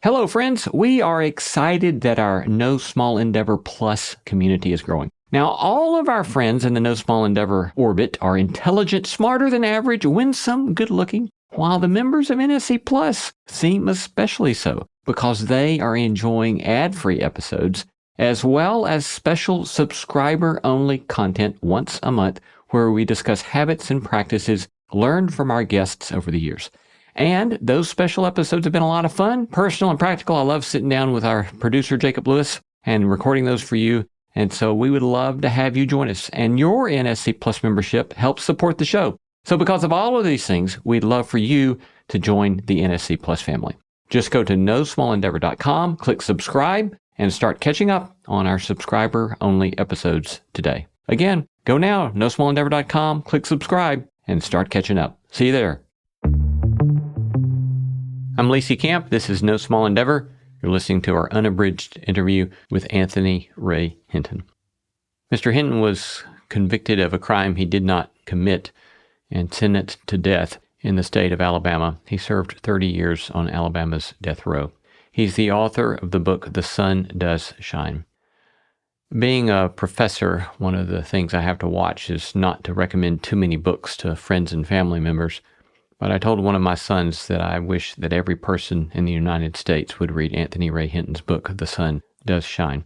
Hello, friends. We are excited that our No Small Endeavor Plus community is growing. Now, all of our friends in the No Small Endeavor orbit are intelligent, smarter than average, winsome, good-looking, while the members of NSC Plus seem especially so because they are enjoying ad-free episodes as well as special subscriber-only content once a month where we discuss habits and practices learned from our guests over the years. And those special episodes have been a lot of fun, personal and practical. I love sitting down with our producer, Jacob Lewis, and recording those for you. And so we would love to have you join us. And your NSC Plus membership helps support the show. So because of all of these things, we'd love for you to join the NSC Plus family. Just go to nosmallendeavor.com, click subscribe, and start catching up on our subscriber-only episodes today. Again, go now, nosmallendeavor.com, click subscribe, and start catching up. See you there. I'm Lacey Camp. This is No Small Endeavor. You're listening to our unabridged interview with Anthony Ray Hinton. Mr. Hinton was convicted of a crime he did not commit and sentenced to death in the state of Alabama. He served 30 years on Alabama's death row. He's the author of the book, The Sun Does Shine. Being a professor, one of the things I have to watch is not to recommend too many books to friends and family members. But I told one of my sons that I wish that every person in the United States would read Anthony Ray Hinton's book, The Sun Does Shine.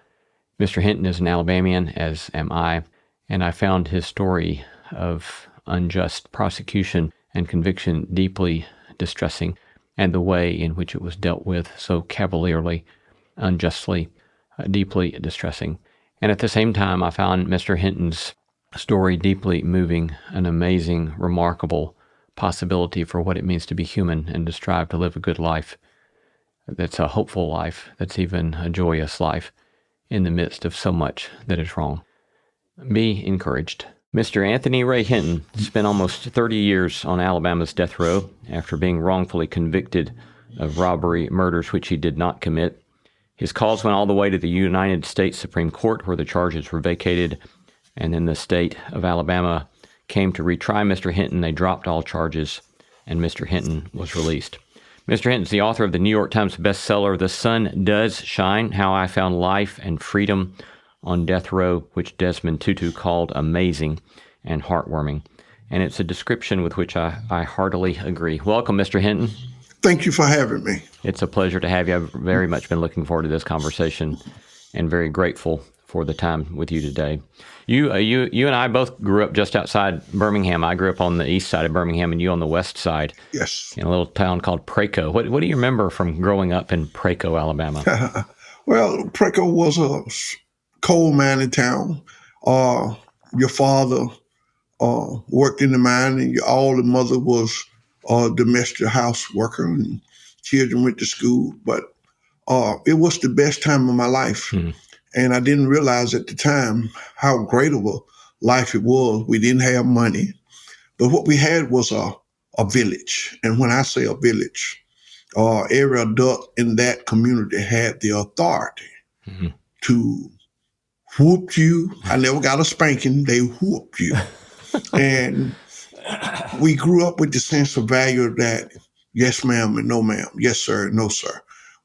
Mr. Hinton is an Alabamian, as am I, and I found his story of unjust prosecution and conviction deeply distressing, and the way in which it was dealt with so cavalierly, unjustly, deeply distressing. And at the same time, I found Mr. Hinton's story deeply moving, an amazing, remarkable possibility for what it means to be human and to strive to live a good life that's a hopeful life, that's even a joyous life in the midst of so much that is wrong. Be encouraged. Mr. Anthony Ray Hinton spent almost 30 years on Alabama's death row after being wrongfully convicted of robbery murders which he did not commit. His cause went all the way to the United States Supreme Court, where the charges were vacated, and then the state of Alabama came to retry Mr. Hinton. They dropped all charges, and Mr. Hinton was released. Mr. Hinton is the author of the New York Times bestseller, The Sun Does Shine, How I Found Life and Freedom on Death Row, which Desmond Tutu called amazing and heartwarming. And it's a description with which I heartily agree. Welcome, Mr. Hinton. Thank you for having me. It's a pleasure to have you. I've very much been looking forward to this conversation and very grateful for the time with you today. You and I both grew up just outside Birmingham. I grew up on the east side of Birmingham, and you on the west side. Yes. In a little town called Praco. What do you remember from growing up in Praco, Alabama? Well, Praco was a coal mining town. Your father worked in the mine, and all the mother was a domestic house worker, and children went to school. But it was the best time of my life. Mm. And I didn't realize at the time how great of a life it was. We didn't have money, but what we had was a village. And when I say a village, every adult in that community had the authority to whoop you. I never got a spanking. They whooped you. And we grew up with the sense of value that yes, ma'am, and no, ma'am. Yes, sir, no, sir.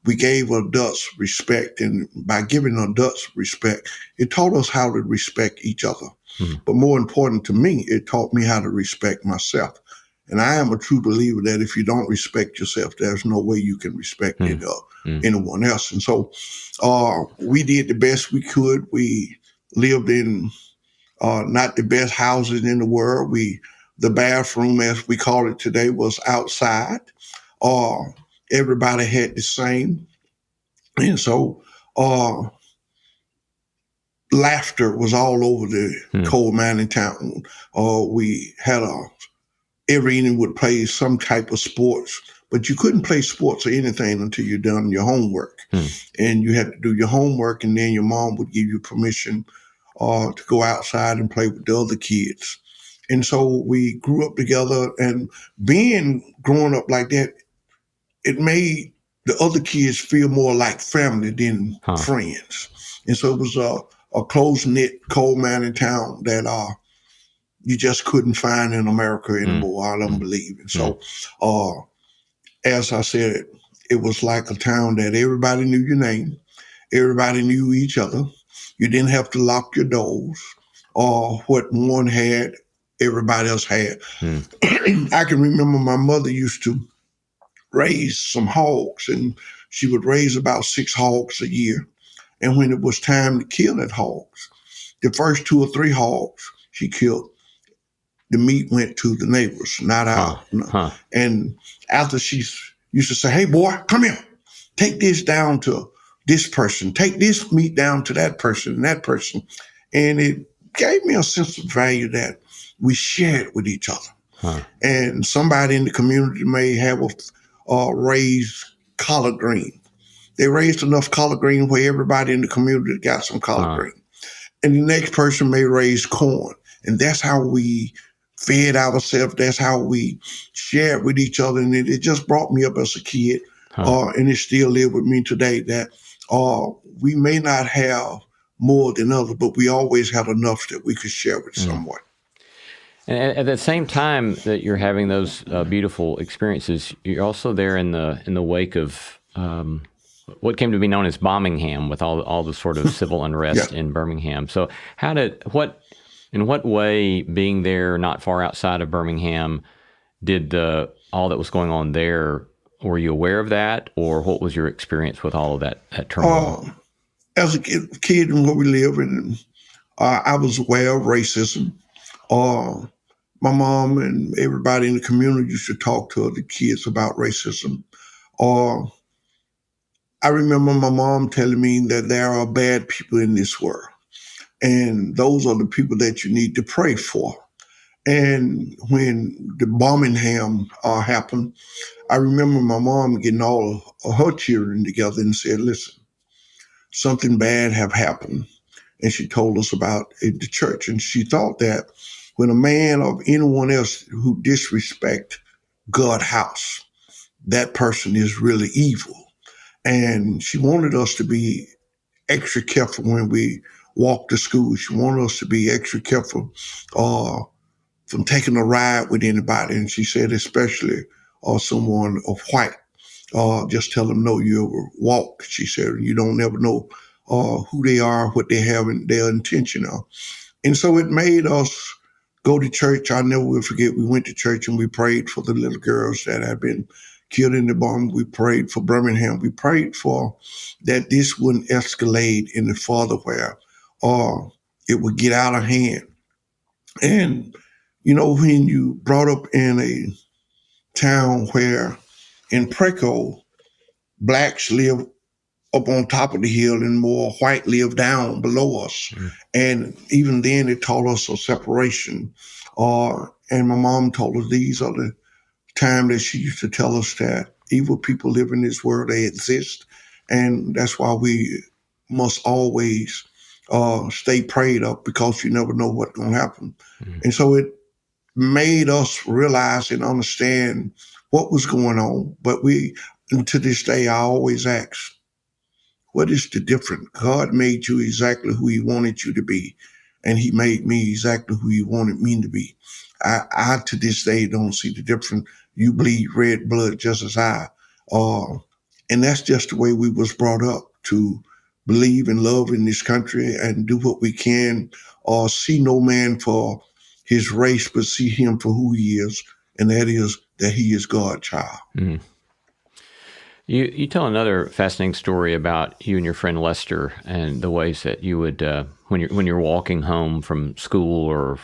We gave adults respect, and by giving adults respect, it taught us how to respect each other. Mm-hmm. But more important to me, it taught me how to respect myself. And I am a true believer that if you don't respect yourself, there's no way you can respect anyone else. And so we did the best we could. We lived in not the best houses in the world. The bathroom, as we call it today, was outside. Everybody had the same. And so laughter was all over the coal mining town. We had every evening would play some type of sports, but you couldn't play sports or anything until you're done your homework. And you had to do your homework, and then your mom would give you permission to go outside and play with the other kids. And so we grew up together, and growing up like that, it made the other kids feel more like family than friends. And so it was a close-knit coal mining town that you just couldn't find in America anymore, I don't believe. And so, as I said, It was like a town that everybody knew your name. Everybody knew each other. You didn't have to lock your doors, or what one had, everybody else had. Mm. I can remember my mother used to raise some hogs, and she would raise about 6 hogs a year. And when it was time to kill that hogs, the first 2 or 3 hogs she killed, the meat went to the neighbors, not Huh. out. Huh. And after she used to say, "Hey, boy, come here. Take this down to this person. Take this meat down to that person and that person." And it gave me a sense of value that we shared with each other. Huh. And somebody in the community may have raised collard green. They raised enough collard green where everybody in the community got some collard green. And the next person may raise corn. And that's how we fed ourselves. That's how we shared with each other. And it just brought me up as a kid. And it still lives with me today that we may not have more than others, but we always had enough that we could share with someone. And at the same time that you're having those beautiful experiences, you're also there in the wake of what came to be known as Birmingham, with all the sort of civil unrest in Birmingham. So in what way, being there not far outside of Birmingham, did all that was going on there, were you aware of that, or what was your experience with all of that turmoil? As a kid in where we live, and I was aware of racism. My mom and everybody in the community used to talk to the kids about racism. I remember my mom telling me that there are bad people in this world, and those are the people that you need to pray for. And when the Birmingham happened, I remember my mom getting all of her children together and said, "Listen, something bad have happened." And she told us about it, the church. And she thought that when a man or anyone else who disrespect God's house, that person is really evil. And she wanted us to be extra careful when we walk to school. She wanted us to be extra careful from taking a ride with anybody. And she said, especially someone of white, just tell them, no, you walk. She said, you don't never know who they are, what they have, and their intention of. And so it made us go to church. I never will forget, we went to church and we prayed for the little girls that had been killed in the bomb. We prayed for Birmingham. We prayed for that this wouldn't escalate any further where it would get out of hand. And, when you brought up in a town where in Preco, blacks live up on top of the hill and more white live down below us. And even then it taught us a separation. And my mom told us these are the time that she used to tell us that evil people live in this world, they exist. And that's why we must always stay prayed up, because you never know what's going to happen. And so it made us realize and understand what was going on. But and to this day, I always ask, what is the difference? God made you exactly who he wanted you to be, and he made me exactly who he wanted me to be. I to this day don't see the difference. You bleed red blood just as I. And that's just the way we was brought up, to believe and love in this country and do what we can, see no man for his race, but see him for who he is, and that is that he is God's child. Mm. You tell another fascinating story about you and your friend Lester, and the ways that you would, when you're walking home from school or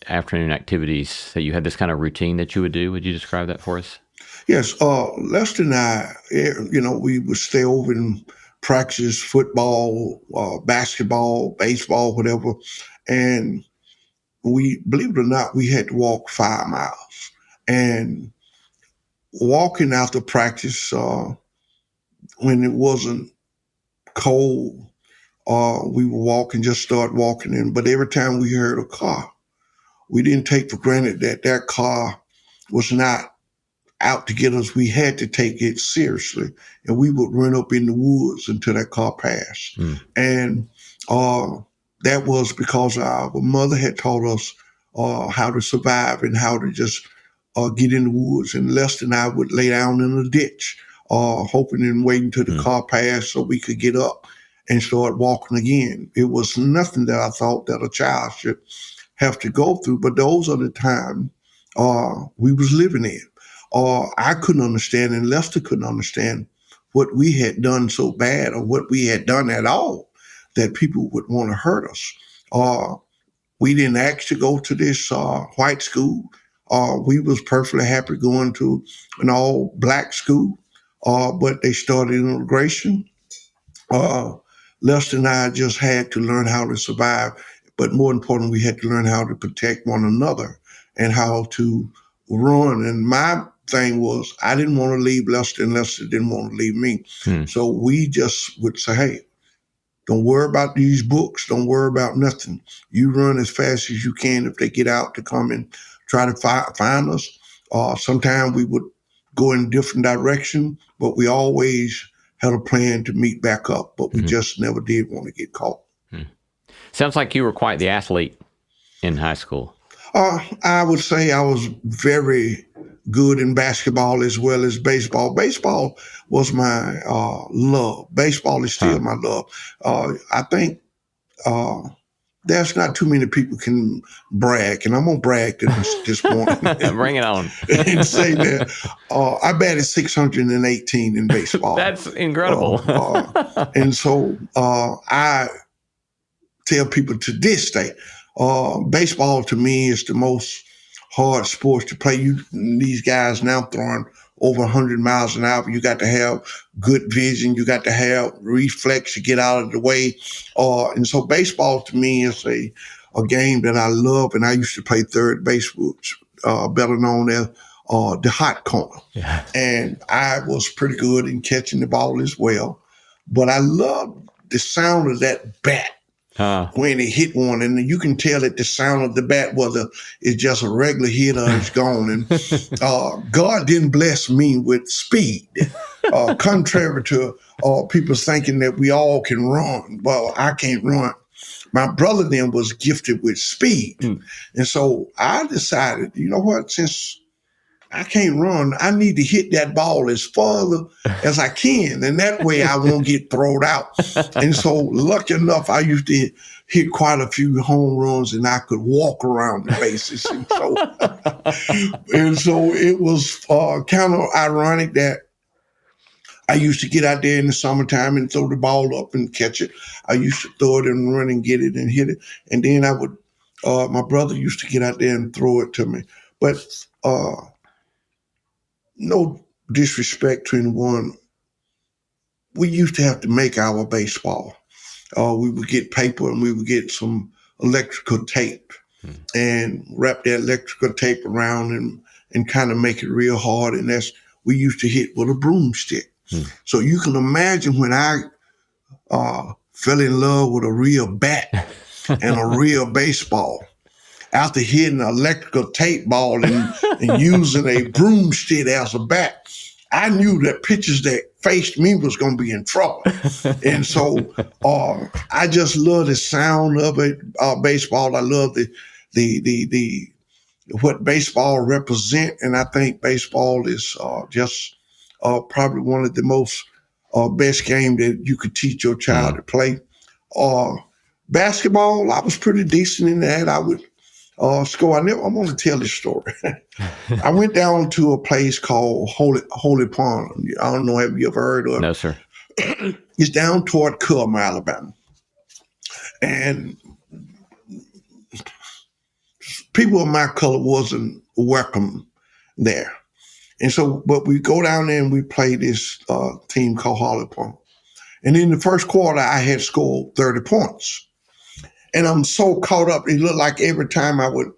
afternoon activities, that you had this kind of routine that you would do. Would you describe that for us? Yes, Lester and I, we would stay over and practice football, basketball, baseball, whatever. And believe it or not, we had to walk 5 miles. And walking after practice, when it wasn't cold, we would walk and just start walking in. But every time we heard a car, we didn't take for granted that that car was not out to get us. We had to take it seriously, and we would run up in the woods until that car passed. And that was because our mother had taught us how to survive and how to just get in the woods. And Lester and I would lay down in a ditch hoping and waiting till the car passed so we could get up and start walking again. It was nothing that I thought that a child should have to go through, but those are the times we was living in. I couldn't understand, and Lester couldn't understand what we had done so bad or what we had done at all that people would want to hurt us. We didn't ask to go to this white school. We was perfectly happy going to an all black school, but they started integration. Lester and I just had to learn how to survive, but more important, we had to learn how to protect one another and how to run. And my thing was, I didn't want to leave Lester, and Lester didn't want to leave me. So we just would say, hey, don't worry about these books. Don't worry about nothing. You run as fast as you can if they get out to come and try to find us. Sometimes we would go in a different direction, but we always had a plan to meet back up, but we just never did want to get caught. Sounds like you were quite the athlete in high school. I would say I was very good in basketball as well as baseball. Baseball was my love. Baseball is still my love. I think there's not too many people can brag, and I'm going to brag this morning. Bring it on. And say that I batted 618 in baseball. That's incredible. And so I tell people to this day, baseball to me is the most hard sports to play. These guys now throwing over 100 miles an hour. You got to have good vision. You got to have reflex to get out of the way. And so baseball to me is a game that I love. And I used to play third base, which better known as the hot corner. Yeah. And I was pretty good in catching the ball as well. But I loved the sound of that bat. When it hit one, and you can tell that the sound of the bat, whether it's just a regular hit or it's gone. And God didn't bless me with speed, contrary to people thinking that we all can run. Well, I can't run. My brother then was gifted with speed. And so I decided, you know what, since I can't run, I need to hit that ball as far as I can. And that way I won't get thrown out. And so lucky enough, I used to hit quite a few home runs and I could walk around the bases. And so it was kind of ironic that I used to get out there in the summertime and throw the ball up and catch it. I used to throw it and run and get it and hit it. And then I would, my brother used to get out there and throw it to me. But no disrespect to anyone, we used to have to make our baseball. We would get paper and we would get some electrical tape and wrap that electrical tape around and kind of make it real hard. And we used to hit with a broomstick. So you can imagine when I fell in love with a real bat and a real baseball, after hitting an electrical tape ball and using a broomstick as a bat, I knew that pitchers that faced me was going to be in trouble. And so I just love the sound of it, baseball. I love the what baseball represent. And I think baseball is just probably one of the most best game that you could teach your child to play. Basketball, I was pretty decent in that. I would score. I want to tell this story. I went down to a place called Holy Pond. I don't know, have you ever heard of it? No, sir. It's down toward Culm, Alabama. And people of my color wasn't welcome there. And so, but we go down there and we play this team called Holy Pond. And in the first quarter, I had scored 30 points. And I'm so caught up. It looked like every time I would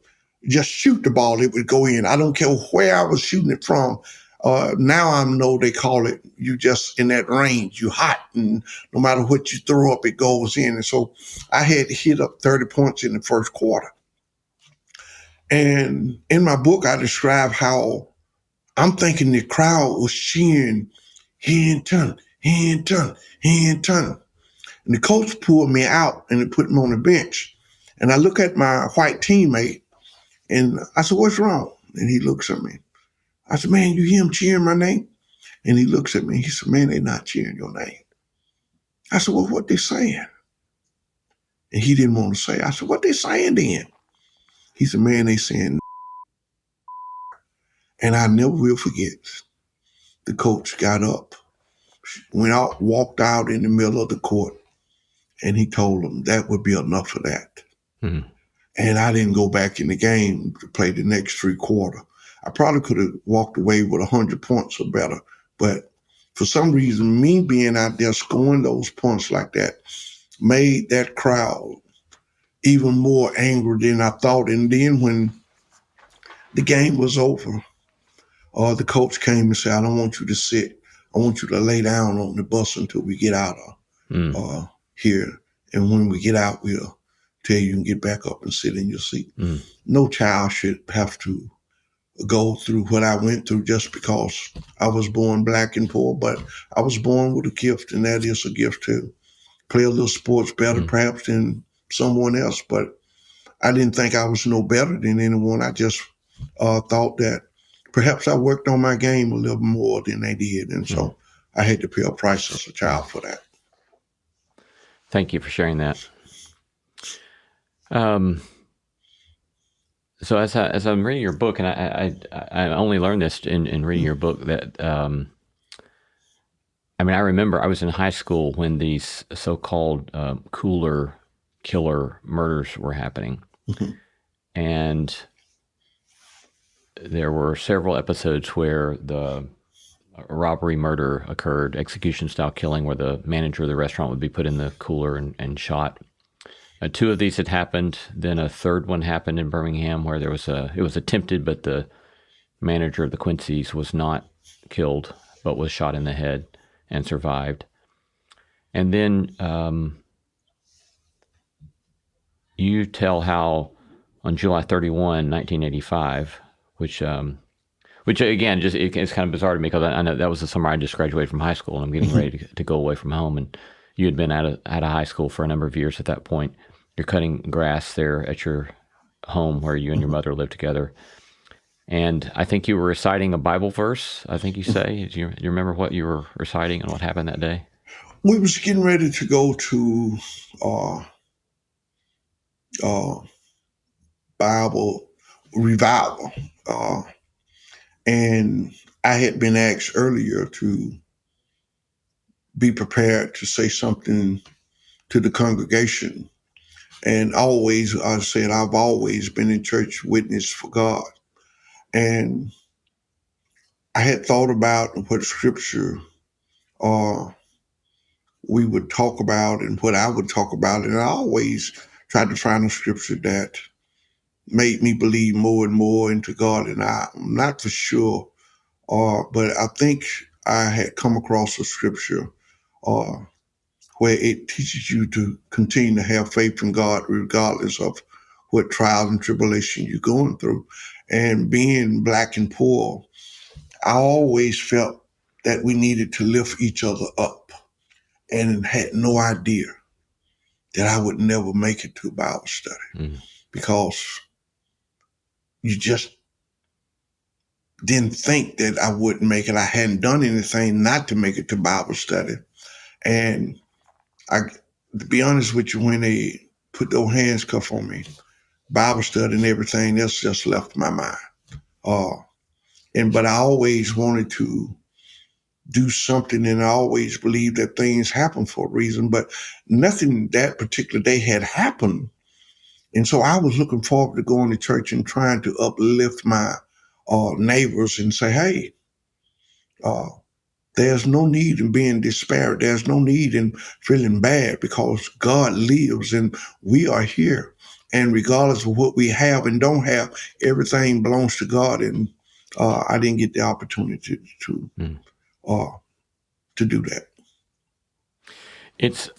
just shoot the ball, it would go in. I don't care where I was shooting it from. Now I know they call it, you just in that range, you hot. And no matter what you throw up, it goes in. And so I had hit up 30 points in the first quarter. And in my book, I describe how I'm thinking the crowd was cheering, Hinton, Hinton, Hinton. And the coach pulled me out and put me on the bench. And I look at my white teammate and I said, what's wrong? And he looks at me. I said, man, you hear him cheering my name? And he looks at me. He said, man, they're not cheering your name. I said, well, what they saying? And he didn't want to say. I said, what they saying then? He said, man, they saying. And I never will forget. The coach got up, went out, walked out in the middle of the court, and he told them that would be enough of that. Mm-hmm. And I didn't go back in the game to play the next 3 quarters. I probably could have walked away with 100 points or better. But for some reason, me being out there scoring those points like that made that crowd even more angry than I thought. And then when the game was over, the coach came and said, I don't want you to sit. I want you to lay down on the bus until we get out of here. And when we get out, we'll tell you and get back up and sit in your seat. No child should have to go through what I went through just because I was born black and poor, but I was born with a gift, and that is a gift to play a little sports better perhaps than someone else. But I didn't think I was no better than anyone. I just thought that perhaps I worked on my game a little more than they did. And so I had to pay a price as a child for that. Thank you for sharing that. So as I'm reading your book, and I only learned this in reading your book, that I remember I was in high school when these so-called cooler killer murders were happening, and there were several episodes where the robbery murder occurred, execution-style killing, where the manager of the restaurant would be put in the cooler and shot. 2 of these had happened. Then a third one happened in Birmingham where it was attempted, but the manager of the Quincy's was not killed, but was shot in the head and survived. And then you tell how on July 31, 1985, which again, it's kind of bizarre to me because I know that was the summer I just graduated from high school and I'm getting ready to go away from home. And you had been out of high school for a number of years at that point. You're cutting grass there at your home where you and your mother lived together. And I think you were reciting a Bible verse, I think you say. Do you remember what you were reciting and what happened that day? We was getting ready to go to Bible revival. And I had been asked earlier to be prepared to say something to the congregation. And always, I said, I've always been in church witness for God. And I had thought about what scripture we would talk about and what I would talk about. And I always tried to find a scripture that made me believe more and more into God. And I'm not for sure, but I think I had come across a scripture where it teaches you to continue to have faith in God regardless of what trials and tribulation you're going through. And being black and poor, I always felt that we needed to lift each other up, and had no idea that I would never make it to Bible study because you just didn't think that I wouldn't make it. I hadn't done anything not to make it to Bible study. And to be honest with you, when they put those handcuffs on me, Bible study and everything else just left my mind. But I always wanted to do something, and I always believed that things happen for a reason, but nothing that particular day had happened. And so I was looking forward to going to church and trying to uplift my neighbors and say, hey, there's no need in being disparate. There's no need in feeling bad because God lives and we are here. And regardless of what we have and don't have, everything belongs to God. And I didn't get the opportunity to do that. It's,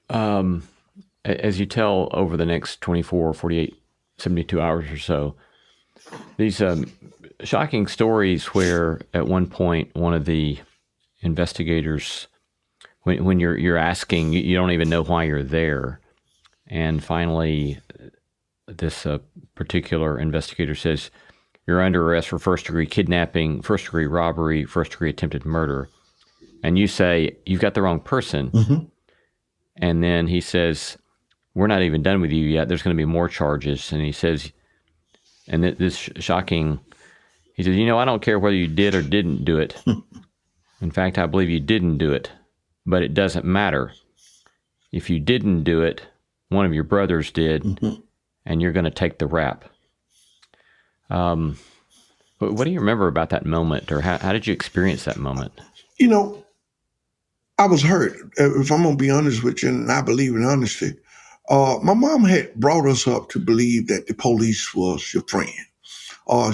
as you tell over the next 24, 48, 72 hours or so, these shocking stories where at one point one of the investigators, when you're asking, you don't even know why you're there. And finally, this particular investigator says, you're under arrest for first-degree kidnapping, first-degree robbery, first-degree attempted murder. and you say, you've got the wrong person. Mm-hmm. And then he says, we're not even done with you yet. There's going to be more charges. And he says, and this shocking, he says, I don't care whether you did or didn't do it. In fact, I believe you didn't do it, but it doesn't matter. If you didn't do it, one of your brothers did, Mm-hmm. and you're going to take the rap. But what do you remember about that moment, or how did you experience that moment? I was hurt. If I'm going to be honest with you, and I believe in honesty, my mom had brought us up to believe that the police was your friend.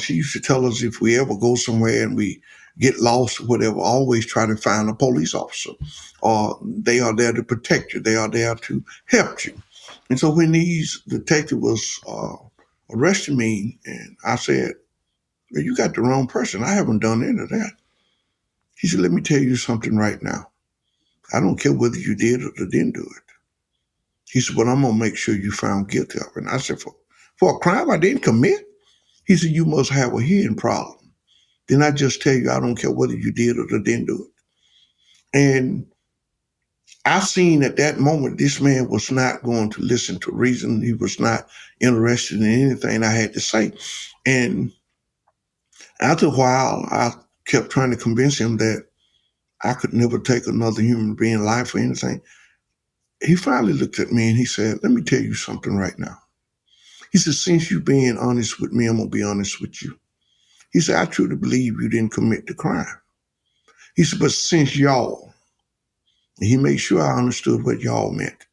She used to tell us if we ever go somewhere and we get lost or whatever, always try to find a police officer. They are there to protect you. They are there to help you. And so when these detectives was arresting me, and I said, well, you got the wrong person. I haven't done any of that. He said, let me tell you something right now. I don't care whether you did or didn't do it. He said, but I'm going to make sure you found guilty of it. And I said, for a crime I didn't commit? He said, you must have a hearing problem. Then I just tell you, I don't care whether you did or didn't do it. And I seen at that moment, this man was not going to listen to reason. He was not interested in anything I had to say. And after a while, I kept trying to convince him that I could never take another human being's life or anything. He finally looked at me and he said, let me tell you something right now. He said, since you're being honest with me, I'm going to be honest with you. He said, I truly believe you didn't commit the crime. He said, but since y'all, and he made sure I understood what y'all meant,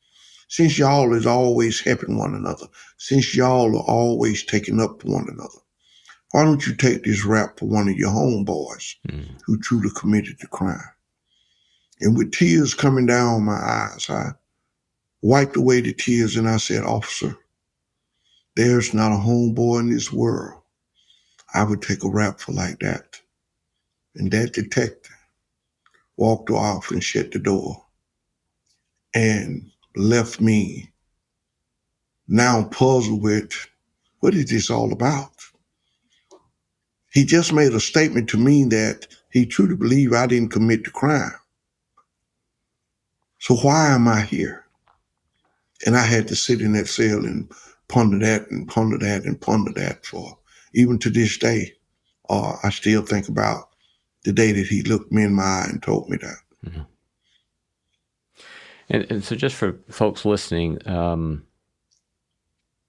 since y'all is always helping one another, since y'all are always taking up for one another, why don't you take this rap for one of your homeboys who truly committed the crime? And with tears coming down my eyes, I wiped away the tears and I said, officer, there's not a homeboy in this world I would take a rap for like that. And that detective walked off and shut the door and left me now puzzled with, what is this all about? He just made a statement to me that he truly believed I didn't commit the crime. So why am I here? And I had to sit in that cell and ponder that and ponder that and ponder that for even to this day. I still think about the day that he looked me in my eye and told me that. Mm-hmm. And so just for folks listening,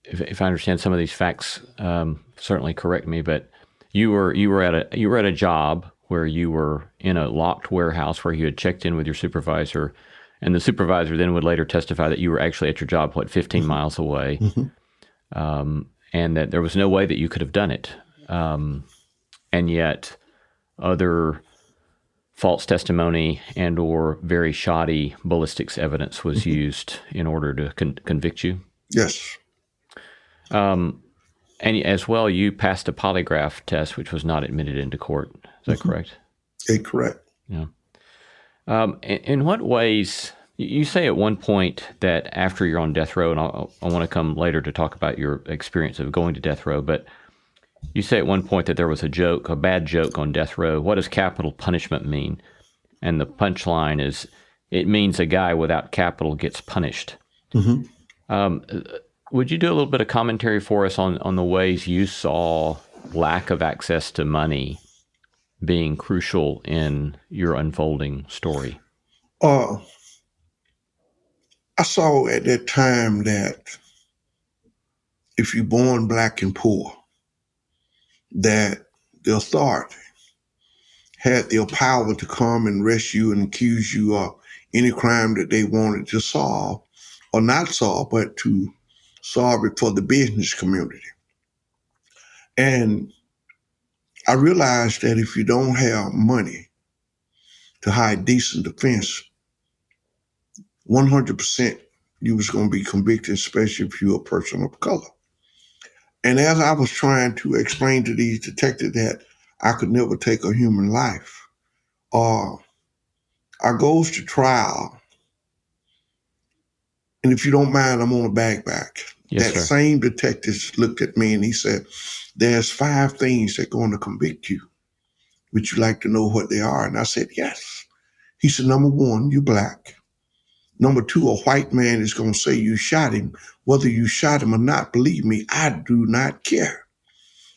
if I understand some of these facts, certainly correct me, but you were at a job where you were in a locked warehouse where you had checked in with your supervisor, and the supervisor then would later testify that you were actually at your job, 15 mm-hmm. miles away, mm-hmm. And that there was no way that you could have done it. And yet other false testimony and or very shoddy ballistics evidence was mm-hmm. used in order to convict you? Yes. And as well, you passed a polygraph test, which was not admitted into court. Is that mm-hmm. correct? Correct. Yeah. In what ways, you say at one point that after you're on death row, and I want to come later to talk about your experience of going to death row, but you say at one point that there was a bad joke on death row. What does capital punishment mean? And the punchline is, it means a guy without capital gets punished. Mm-hmm. Would you do a little bit of commentary for us on the ways you saw lack of access to money being crucial in your unfolding story? I saw at that time that if you're born black and poor, that the authority had the power to come and arrest you and accuse you of any crime that they wanted to solve, or not solve, but to solve it for the business community. And I realized that if you don't have money to hire decent defense, 100% you was going to be convicted, especially if you're a person of color. And as I was trying to explain to these detectives that I could never take a human life, I goes to trial. And if you don't mind, I'm on a back. Yes, that sir. Same detective looked at me and he said, there's 5 things that are going to convict you. Would you like to know what they are? And I said, yes. He said, number one, you black. Number two, a white man is going to say you shot him. Whether you shot him or not, believe me, I do not care.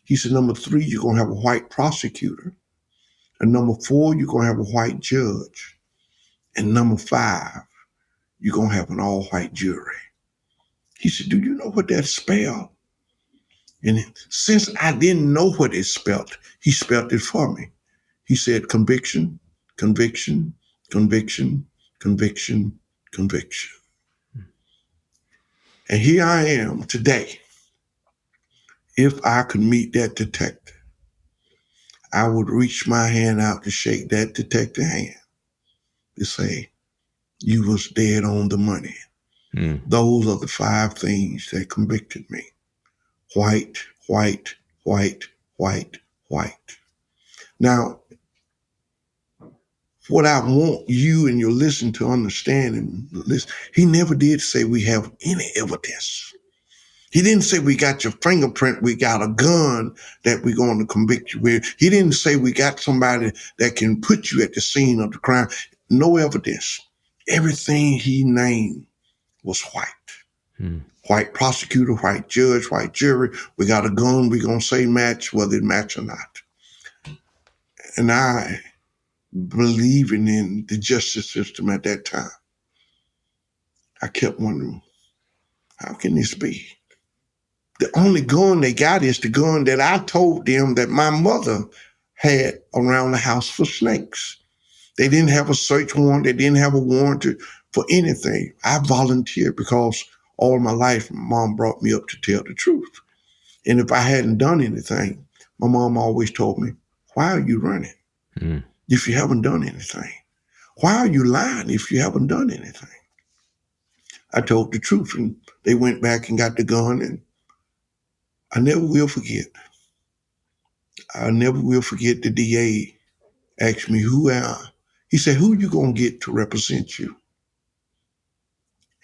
He said, number three, you're going to have a white prosecutor. And number four, you're going to have a white judge. And number five, you're going to have an all-white jury. He said, do you know what that spelled? And since I didn't know what it spelled, he spelled it for me. He said, conviction, conviction, conviction, conviction, conviction. And here I am today. If I could meet that detective, I would reach my hand out to shake that detective's hand to say, you was dead on the money. Those are the five things that convicted me. White, white, white, white, white. Now, what I want you and your listener to understand, and listen, he never did say we have any evidence. He didn't say we got your fingerprint, we got a gun that we're going to convict you with. He didn't say we got somebody that can put you at the scene of the crime. No evidence. Everything he named was white. White prosecutor, white judge, white jury. We got a gun, we're going to say match, whether it match or not. And I, believing in the justice system at that time, I kept wondering, how can this be? The only gun they got is the gun that I told them that my mother had around the house for snakes. They didn't have a search warrant. They didn't have a warrant for anything. I volunteered because all my life, my mom brought me up to tell the truth. And if I hadn't done anything, my mom always told me, why are you running if you haven't done anything? Why are you lying if you haven't done anything? I told the truth, and they went back and got the gun, and I never will forget. I never will forget the DA asked me who am I. He said, who you going to get to represent you?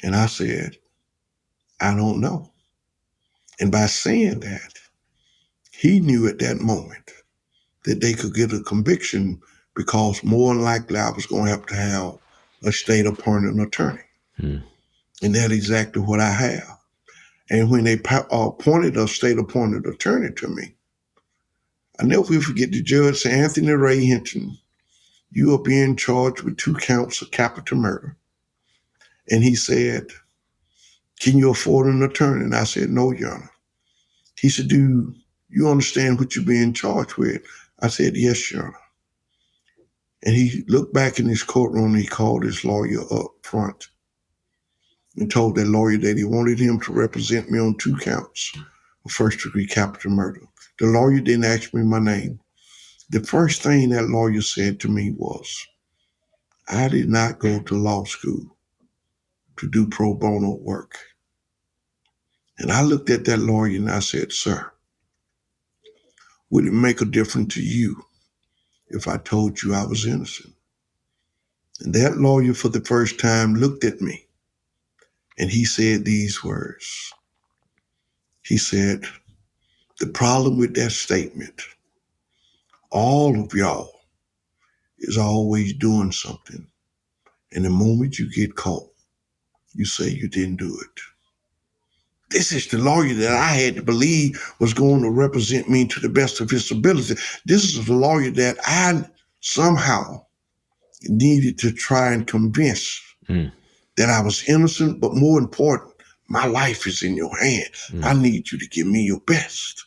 And I said, I don't know. And by saying that, he knew at that moment that they could get a conviction because more than likely I was going to have a state appointed attorney. And that's exactly what I have. And when they appointed a state appointed attorney to me, I never will forget the judge said, Anthony Ray Hinton, you are being charged with 2 counts of capital murder. And he said, can you afford an attorney? And I said, no, Your Honor. He said, do you understand what you're being charged with? I said, yes, Your Honor. And he looked back in his courtroom and he called his lawyer up front and told that lawyer that he wanted him to represent me on 2 counts of first-degree capital murder. The lawyer didn't ask me my name. The first thing that lawyer said to me was, I did not go to law school to do pro bono work. And I looked at that lawyer and I said, sir, would it make a difference to you if I told you I was innocent? And that lawyer for the first time looked at me and he said these words. He said, the problem with that statement, all of y'all is always doing something. And the moment you get caught, you say you didn't do it. This is the lawyer that I had to believe was going to represent me to the best of his ability. This is the lawyer that I somehow needed to try and convince that I was innocent, but more important, my life is in your hands. I need you to give me your best.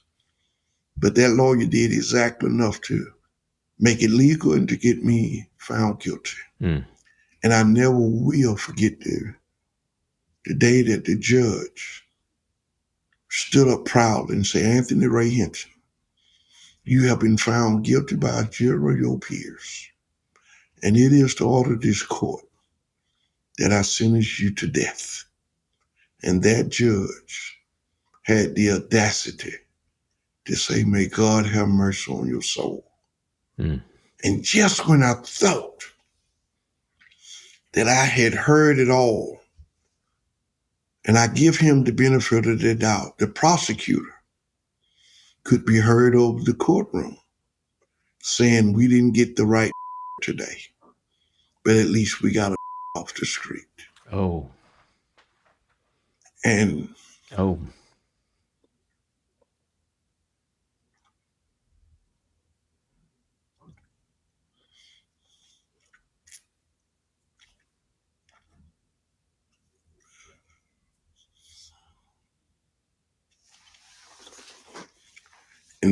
But that lawyer did exactly enough to make it legal and to get me found guilty. And I never will forget the day that the judge stood up proud and said, Anthony Ray Hinton, you have been found guilty by a jury of your peers. And it is the order of this court that I sentence you to death. And that judge had the audacity to say, may God have mercy on your soul. And just when I thought that I had heard it all, and I give him the benefit of the doubt, the prosecutor could be heard over the courtroom saying we didn't get the right today. but at least we got off the street. Oh. And Oh.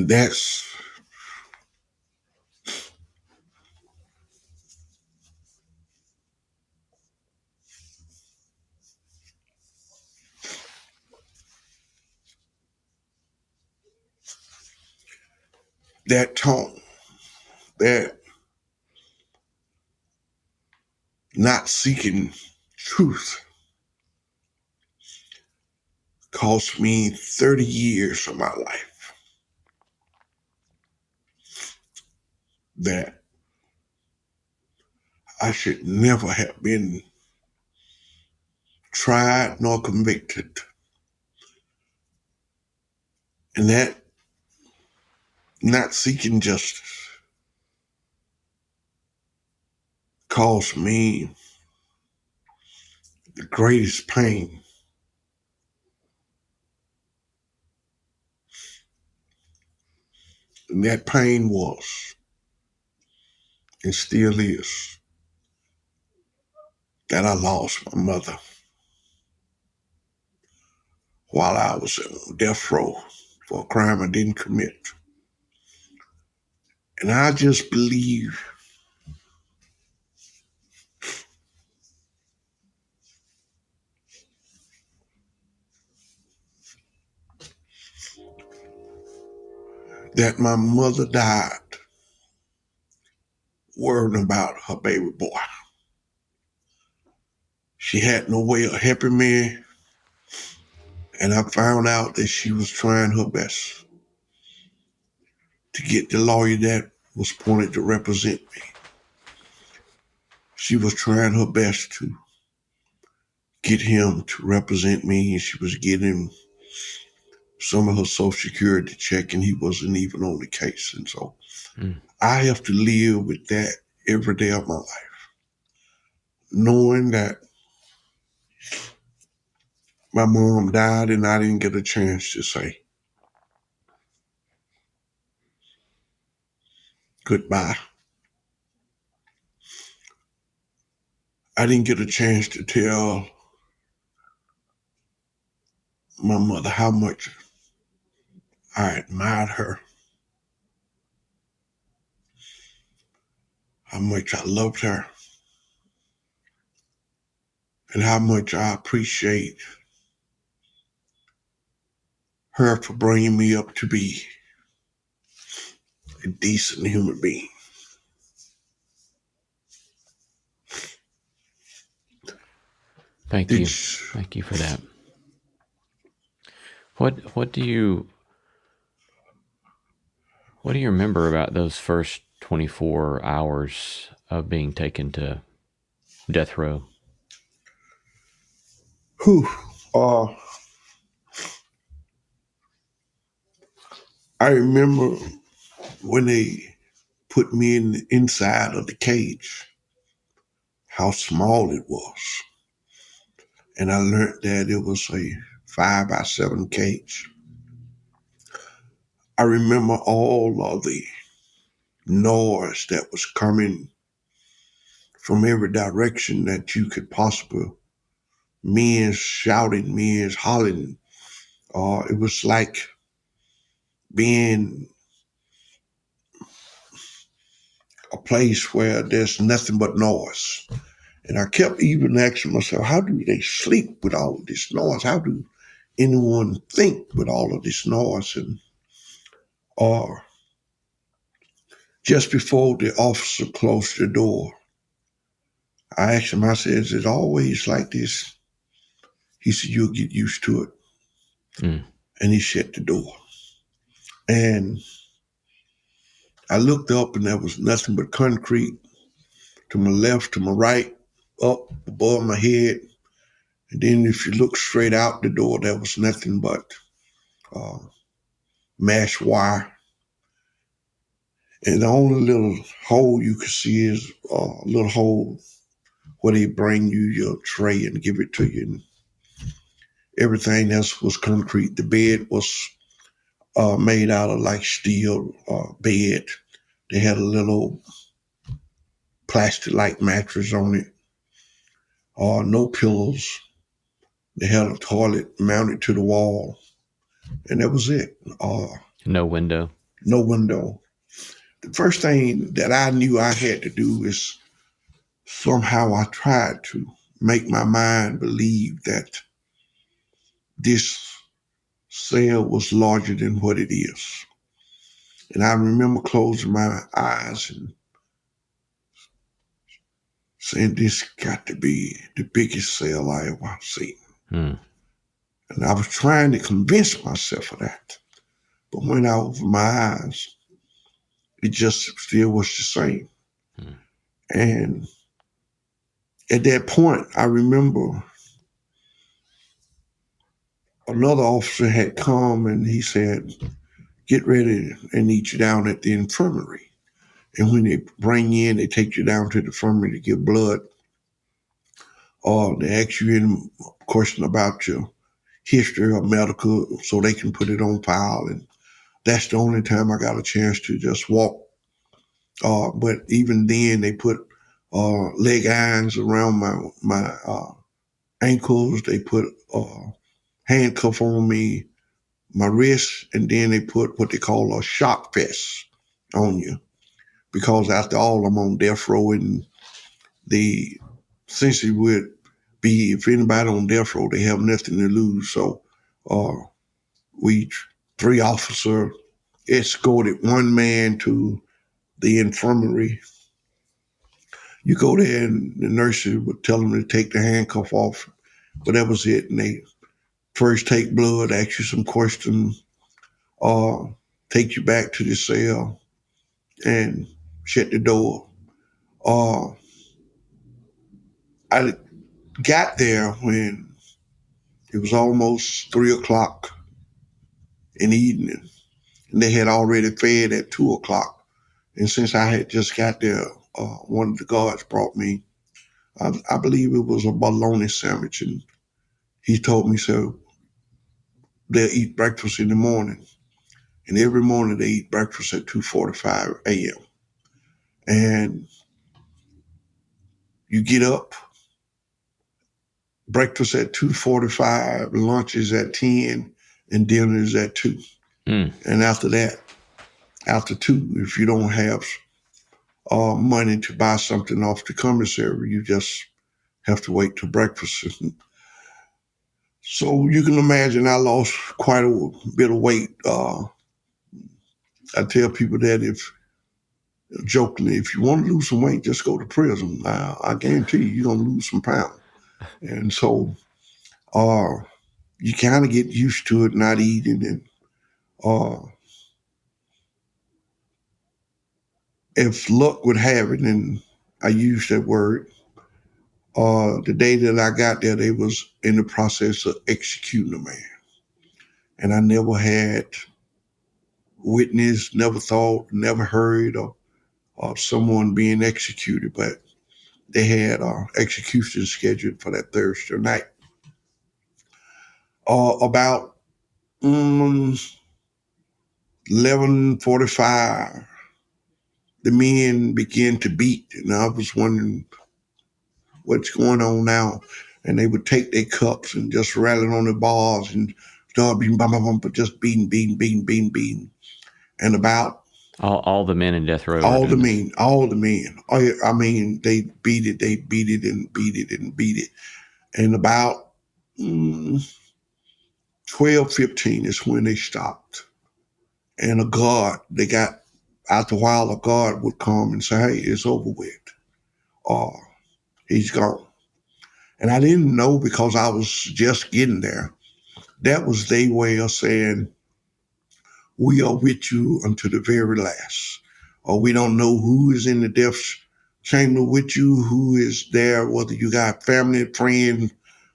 that's that tone, that not seeking truth cost me 30 years of my life that I should never have been tried nor convicted. And that not seeking justice caused me the greatest pain. And that pain was, and still is, that I lost my mother while I was on death row for a crime I didn't commit. And I just believe that my mother died worrying about her baby boy. She had no way of helping me, and I found out that she was trying her best to get the lawyer that was appointed to represent me. She was trying her best to get him to represent me, and she was getting some of her Social Security check, and he wasn't even on the case. And so I have to live with that every day of my life, knowing that my mom died and I didn't get a chance to say goodbye. I didn't get a chance to tell my mother how much I admired her, how much I loved her, and how much I appreciate her for bringing me up to be a decent human being. Thank you. Thank you for that. What do you remember about those first 24 hours of being taken to death row? Whew. I remember when they put me in the inside of the cage, how small it was. And I learned that it was a 5x7 cage. I remember all of the noise that was coming from every direction that you could possibly, men shouting, men hollering. It was like being a place where there's nothing but noise. And I kept even asking myself, how do they sleep with all of this noise? How do anyone think with all of this noise? And just before the officer closed the door, I asked him, I said, is it always like this? He said, you'll get used to it. And he shut the door. And I looked up and there was nothing but concrete to my left, to my right, up above my head. And then if you look straight out the door, there was nothing but mesh wire. And the only little hole you could see is a little hole where they bring you your tray and give it to you. And everything else was concrete. The bed was made out of like steel bed. They had a little plastic-like mattress on it. No pillows. They had a toilet mounted to the wall, and that was it. No window. No window. The first thing that I knew I had to do is somehow I tried to make my mind believe that this cell was larger than what it is. And I remember closing my eyes and saying, this got to be the biggest cell I ever seen. And I was trying to convince myself of that. But when I opened my eyes, it just still was the same. And at that point, I remember another officer had come and he said, get ready, they need you down at the infirmary. And when they bring you in, they take you down to the infirmary to give blood. Or they ask you any question about your history or medical so they can put it on file. And that's the only time I got a chance to just walk. But even then, they put leg irons around my ankles. They put handcuff on me, my wrist, and then they put what they call a shock vest on you. Because after all, I'm on death row, and the essentially would be if anybody on death row, they have nothing to lose. So we 3 officers escorted one man to the infirmary. You go there and the nurses would tell them to take the handcuff off, but that was it. And they first take blood, ask you some questions, take you back to the cell and shut the door. I got there when it was almost 3:00 in the evening, and they had already fed at 2:00. And since I had just got there, one of the guards brought me, I believe it was a bologna sandwich, and he told me, so they'll eat breakfast in the morning. And every morning they eat breakfast at 2:45 a.m. And you get up, breakfast at 2:45, lunch is at 10, and dinner is at 2. And after that, after 2, if you don't have money to buy something off the commissary, you just have to wait till breakfast. So you can imagine I lost quite a bit of weight. I tell people that jokingly, if you want to lose some weight, just go to prison. I guarantee you're going to lose some pounds. And so you kind of get used to it, not eating. And if luck would have it, and I use that word, the day that I got there, they was in the process of executing a man. And I never had witnessed, never thought, never heard of someone being executed, but they had execution scheduled for that Thursday night. About 11:45, the men began to beat, and I was wondering what's going on now. And they would take their cups and just rattle on the bars and start beating, but just beating. And about all the men in death row. all the men. I mean, they beat it and beat it. And about 12:15 is when they stopped. And a guard, after a while, a guard would come and say, hey, it's over with. He's gone. And I didn't know because I was just getting there. That was their way of saying, we are with you until the very last. Or we don't know who is in the death chamber with you, who is there, whether you got family, friends,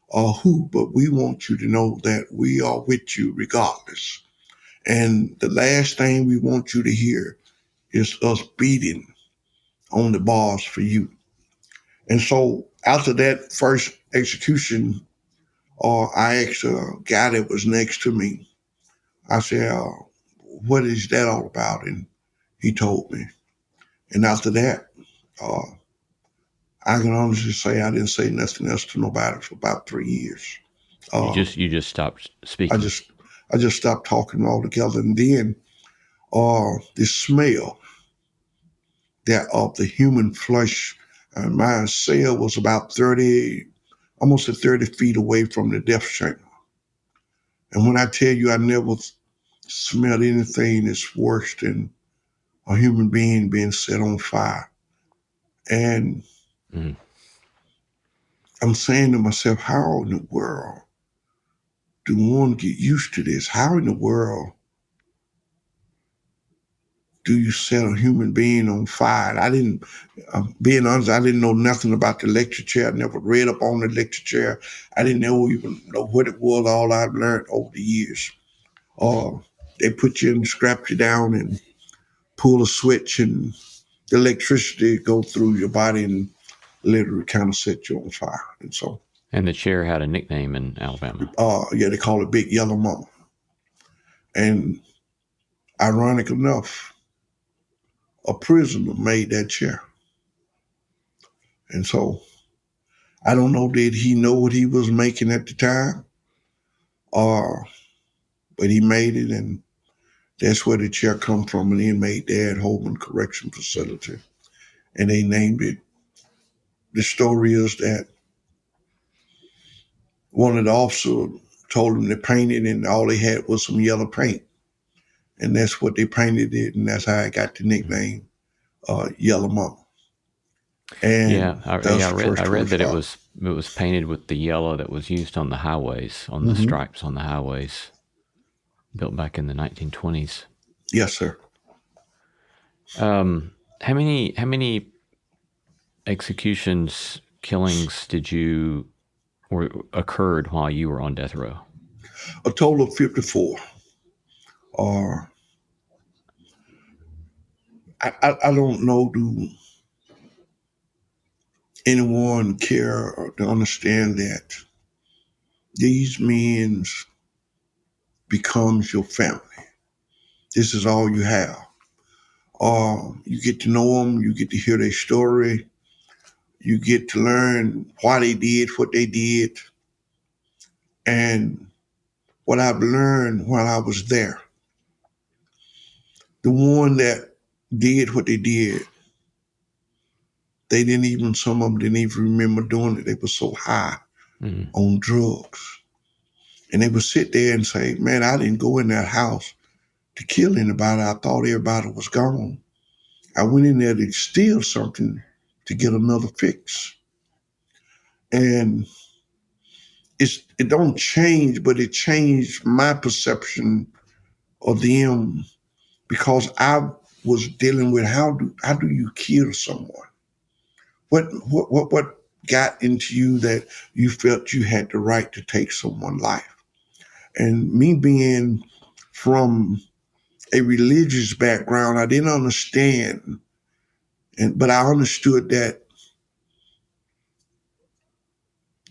or who, but we want you to know that we are with you regardless. And the last thing we want you to hear is us beating on the bars for you. And so after that first execution, I asked a guy that was next to me. I said, "What is that all about?" And he told me. And after that, uh, I can honestly say I didn't say nothing else to nobody for about 3 years. You just stopped I speaking. just I just stopped talking altogether. And then the smell that of the human flesh. My cell was about 30, almost 30 feet away from the death chamber. And when I tell you I never smelled anything that's worse than a human being being set on fire. And Mm. I'm saying to myself, how in the world do one get used to this? How in the world do you set a human being on fire? I didn't, being honest, I didn't know nothing about the electric chair. I never read up on the electric chair. I didn't even know what it was. All I've learned over the years. They put you in, strap you down, and pull a switch, and the electricity go through your body and literally kind of set you on fire. And so, And the chair had a nickname in Alabama. yeah, they call it Big Yellow Mama. And ironic enough, a prisoner made that chair. And so I don't know, did he know what he was making at the time? But he made it, and that's where the chair come from, an inmate there at Holman Correction Facility. And they named it. The story is that one of the officers told them to paint it, and all they had was some yellow paint. And that's what they painted it, and that's how I got the nickname Yellow Mama. And I read that it was painted with the yellow that was used on the highways, on the stripes on the highways, built back in the 1920s. Yes, sir. How many executions, killings occurred while you were on death row? A total of 54. I don't know, do anyone care or to understand that these men becomes your family. This is all you have. You get to know them, you get to hear their story, you get to learn why they did what they did. And what I've learned while I was there, the one that did what they did, some of them didn't even remember doing it. They were so high on drugs. And they would sit there and say, man, I didn't go in that house to kill anybody. I thought everybody was gone. I went in there to steal something to get another fix. And it don't change, but it changed my perception of them, because I was dealing with how do you kill someone? What got into you that you felt you had the right to take someone's life? And me being from a religious background, I didn't understand, but I understood that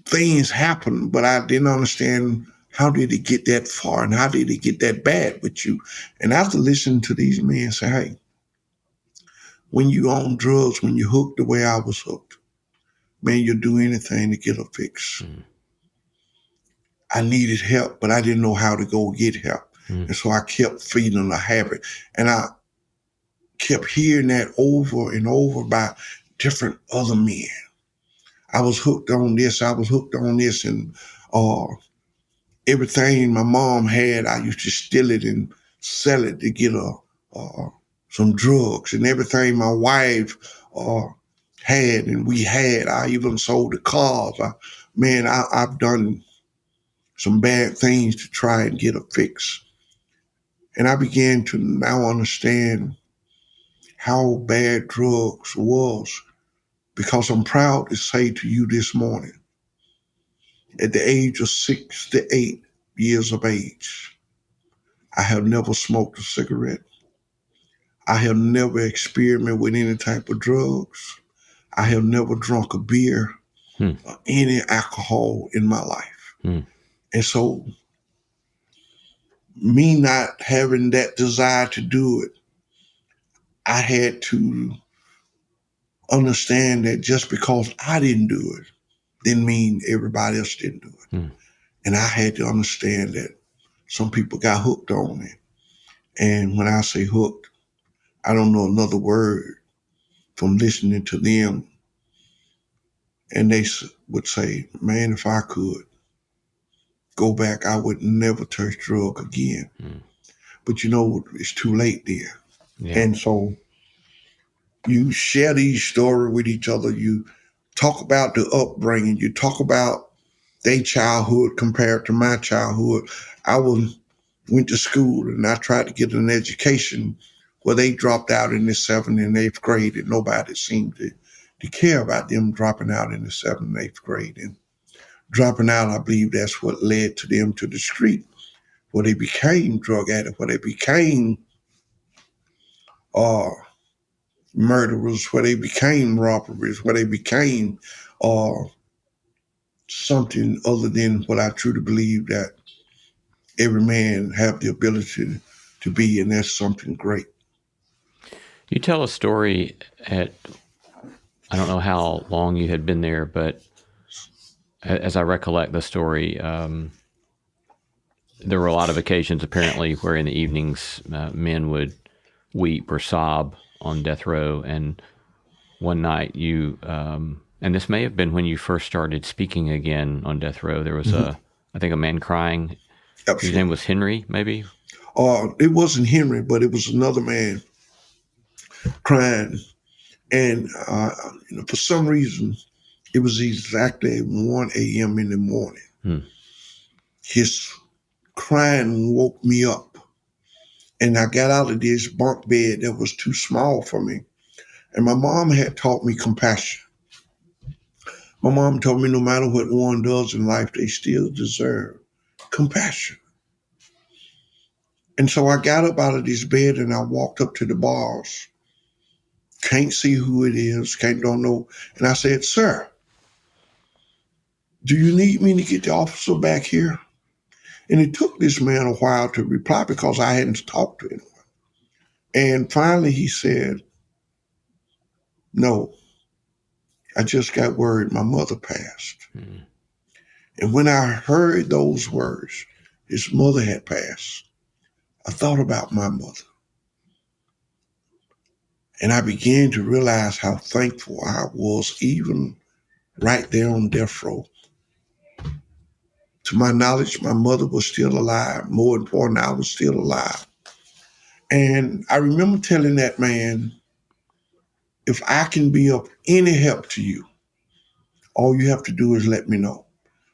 things happen, but I didn't understand how did it get that far and how did it get that bad with you. And after listening to these men say, hey, when you on drugs, when you're hooked the way I was hooked, man, you'll do anything to get a fix. I needed help, but I didn't know how to go get help. And so I kept feeding a habit. And I kept hearing that over and over by different other men. I was hooked on this. And everything my mom had, I used to steal it and sell it to get some drugs. And everything my wife had and we had, I even sold the cars. I've done some bad things to try and get a fix. And I began to now understand how bad drugs was, because I'm proud to say to you this morning, at the age of 68 years of age, I have never smoked a cigarette. I have never experimented with any type of drugs. I have never drunk a beer. any alcohol in my life. And so me not having that desire to do it, I had to understand that just because I didn't do it didn't mean everybody else didn't do it. And I had to understand that some people got hooked on it. And when I say hooked, I don't know another word from listening to them. And they would say, man, if I could go back, I would never touch drug again. But you know, it's too late there. Yeah. And so you share these stories with each other. You talk about the upbringing. You talk about their childhood compared to my childhood. I went to school and I tried to get an education where they dropped out in the 7th and 8th grade, and nobody seemed to care about them dropping out in the 7th and 8th grade. And dropping out, I believe that's what led to them to the street, where they became drug addicts, where they became murderers, where they became robbers, where they became something other than what I truly believe that every man have the ability to be, and that's something great. You tell a story at, I don't know how long you had been there, but as I recollect the story, there were a lot of occasions apparently where in the evenings men would weep or sob on death row. And one night you, and this may have been when you first started speaking again on death row, there was I think a man crying. Absolutely. His name was Henry, maybe? It wasn't Henry, but it was another man crying. And for some reason, it was exactly 1 a.m. in the morning. His crying woke me up. And I got out of this bunk bed that was too small for me. And my mom had taught me compassion. My mom told me no matter what one does in life, they still deserve compassion. And so I got up out of this bed and I walked up to the bars. Can't see who it is, don't know. And I said, sir, do you need me to get the officer back here? And it took this man a while to reply because I hadn't talked to him. And finally he said, no, I just got word my mother passed. And when I heard those words, his mother had passed, I thought about my mother. And I began to realize how thankful I was, even right there on death row. To my knowledge, my mother was still alive. More important, I was still alive. And I remember telling that man, if I can be of any help to you, all you have to do is let me know.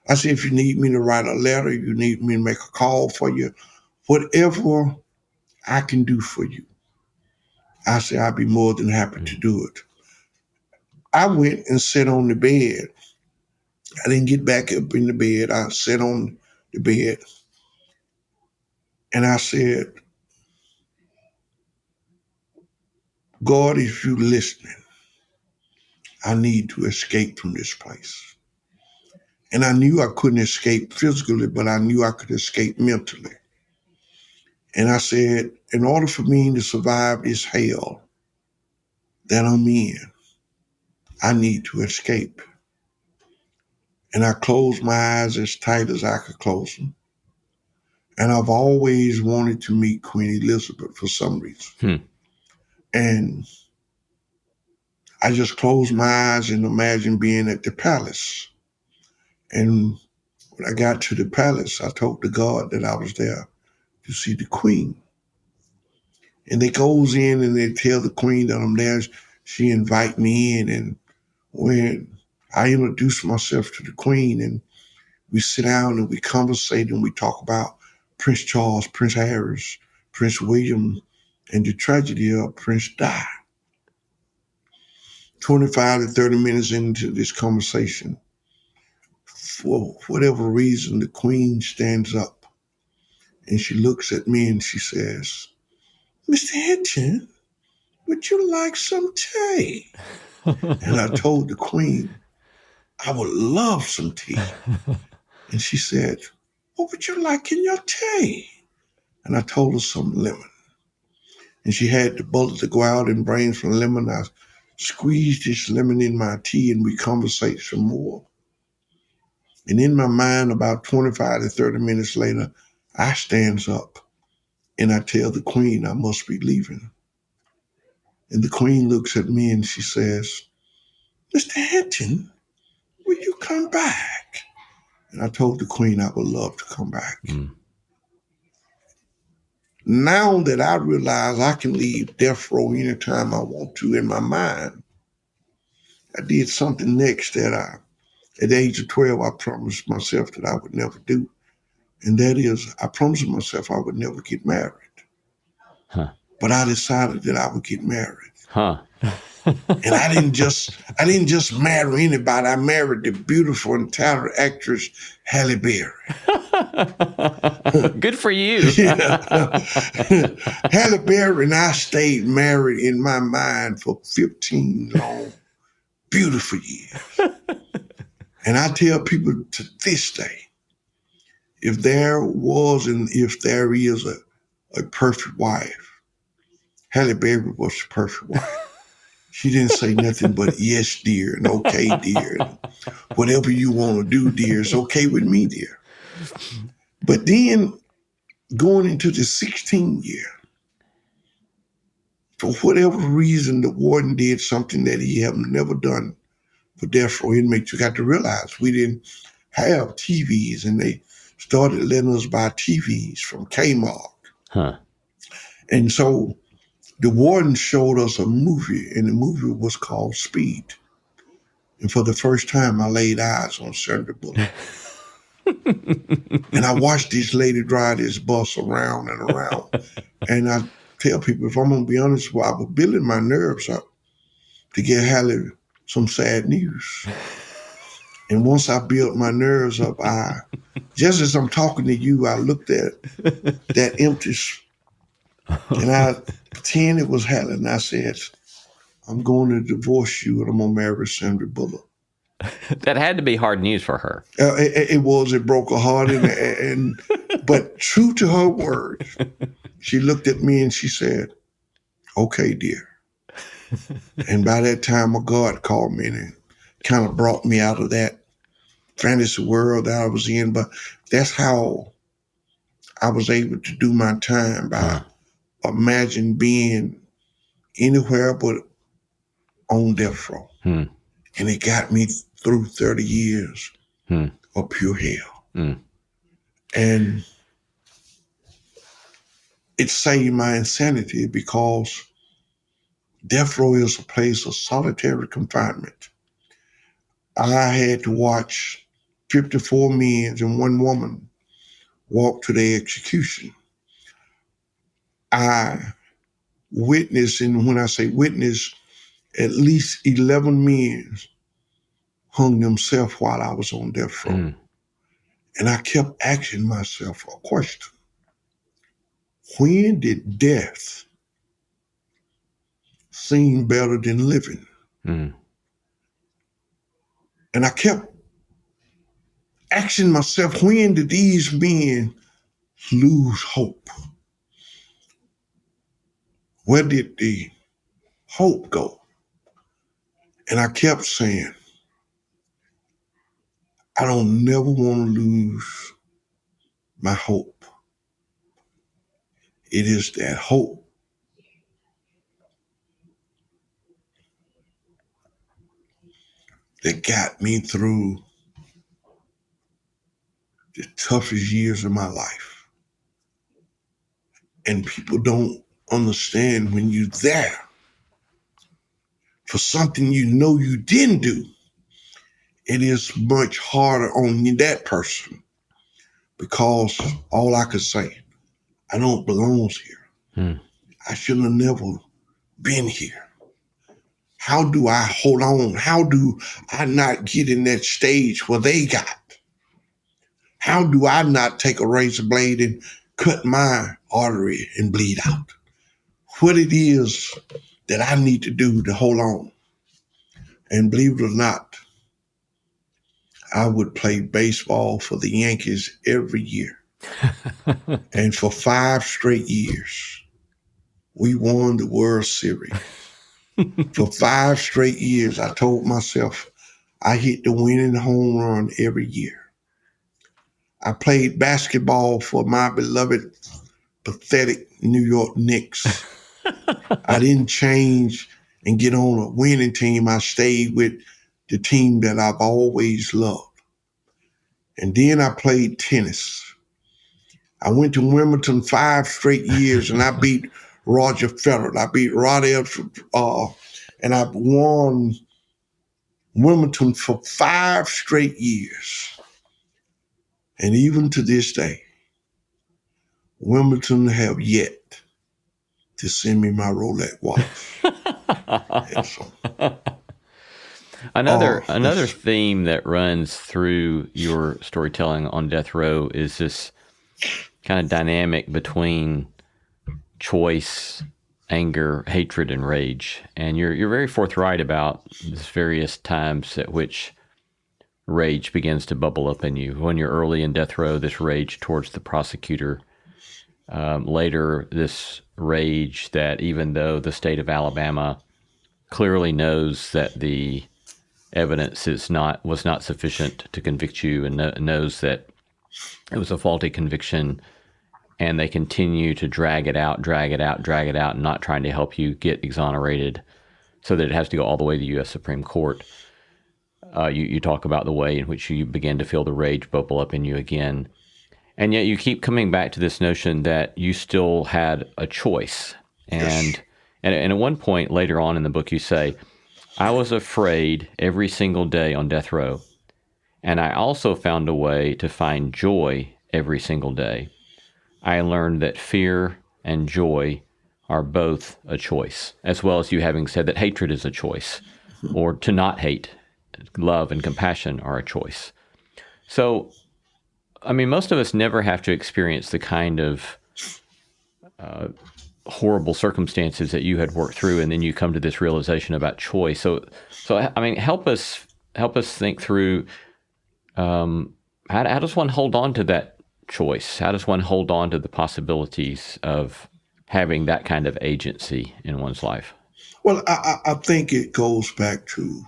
I said, if you need me to write a letter, you need me to make a call for you, whatever I can do for you, I said, I'd be more than happy to do it. I went and sat on the bed. I didn't get back up in the bed. I sat on the bed and I said, God, if you're listening, I need to escape from this place. And I knew I couldn't escape physically, but I knew I could escape mentally. And I said, in order for me to survive this hell that I'm in, I need to escape. And I closed my eyes as tight as I could close them. And I've always wanted to meet Queen Elizabeth for some reason. And I just closed my eyes and imagined being at the palace. And when I got to the palace, I told the guard that I was there to see the queen. And they goes in and they tell the queen that I'm there. She invite me in. And when I introduce myself to the queen and we sit down and we conversate and we talk about Prince Charles, Prince Harry, Prince William, and the tragedy of Prince Di. 25 to 30 minutes into this conversation, for whatever reason, the queen stands up and she looks at me and she says, Mr. Hinton, would you like some tea? And I told the queen, I would love some tea. And she said, what would you like in your tea? And I told her some lemon. And she had the bullet to go out and bring some lemon. I squeezed this lemon in my tea and we conversate some more. And in my mind, about 25 to 30 minutes later, I stands up and I tell the queen I must be leaving. And the queen looks at me and she says, Mr. Hinton, will you come back? And I told the queen I would love to come back. Now that I realize I can leave death row anytime I want to in my mind, I did something next that at the age of 12, I promised myself that I would never do. And that is, I promised myself I would never get married. Huh. But I decided that I would get married. Huh. And I didn't just marry anybody. I married the beautiful and talented actress Halle Berry. Good for you. Halle Berry and I stayed married in my mind for 15 long, beautiful years. And I tell people to this day, if there was and if there is a perfect wife, Halle Berry was the perfect wife. She didn't say nothing but yes, dear, and okay, dear. And whatever you want to do, dear, it's okay with me, dear. But then going into the 16th year, for whatever reason, the warden did something that he had never done for death row inmates. You got to realize we didn't have TVs, and they started letting us buy TVs from Kmart. Huh. And so the warden showed us a movie, and the movie was called Speed. And for the first time, I laid eyes on Sandra Bullock. And I watched this lady drive this bus around and around. And I tell people, if I'm going to be honest, I was building my nerves up to get Halle some sad news. And once I built my nerves up, just as I'm talking to you, I looked at that empty, and I pretend it was Halle, and I said, I'm going to divorce you and I'm going to marry Sandra Bullock. That had to be hard news for her. It broke her heart. But true to her word, she looked at me and she said, okay, dear. And by that time, a God called me and kind of brought me out of that fantasy world that I was in. But that's how I was able to do my time, by imagine being anywhere but on death row. And it got me through 30 years of pure hell. And it saved my insanity, because death row is a place of solitary confinement. I had to watch 54 men and one woman walk to their execution. I witnessed, and when I say witness, at least 11 men hung themselves while I was on death row. And I kept asking myself a question. When did death seem better than living? And I kept asking myself, when did these men lose hope? Where did the hope go? And I kept saying, I don't never want to lose my hope. It is that hope that got me through the toughest years of my life. And people don't understand, when you're there for something you know you didn't do, it is much harder on that person, because all I could say, I don't belong here. I should have never been here. How do I hold on? How do I not get in that stage where they got? How do I not take a razor blade and cut my artery and bleed out? What it is that I need to do to hold on. And believe it or not, I would play baseball for the Yankees every year. And for 5 straight years, we won the World Series. For 5 straight years, I told myself I hit the winning home run every year. I played basketball for my beloved, pathetic New York Knicks. I didn't change and get on a winning team. I stayed with the team that I've always loved. And then I played tennis. I went to Wimbledon 5 straight years, and I beat Roger Federer. I beat Rodell, and I won Wimbledon for 5 straight years. And even to this day, Wimbledon have yet to send me my Rolex watch. So, Another theme that runs through your storytelling on death row is this kind of dynamic between choice, anger, hatred, and rage. And you're very forthright about these various times at which rage begins to bubble up in you. When you're early in death row, this rage towards the prosecutor. Later, this rage that even though the state of Alabama clearly knows that the evidence was not sufficient to convict you, and knows that it was a faulty conviction, and they continue to drag it out, and not trying to help you get exonerated, so that it has to go all the way to the U.S. Supreme Court. You talk about the way in which you begin to feel the rage bubble up in you again. And yet you keep coming back to this notion that you still had a choice. And at one point later on in the book, you say, I was afraid every single day on death row. And I also found a way to find joy every single day. I learned that fear and joy are both a choice, as well as you having said that hatred is a choice, or to not hate, love and compassion are a choice. So, I mean, most of us never have to experience the kind of horrible circumstances that you had worked through, and then you come to this realization about choice. So I mean, help us think through how does one hold on to that choice? How does one hold on to the possibilities of having that kind of agency in one's life? Well, I think it goes back to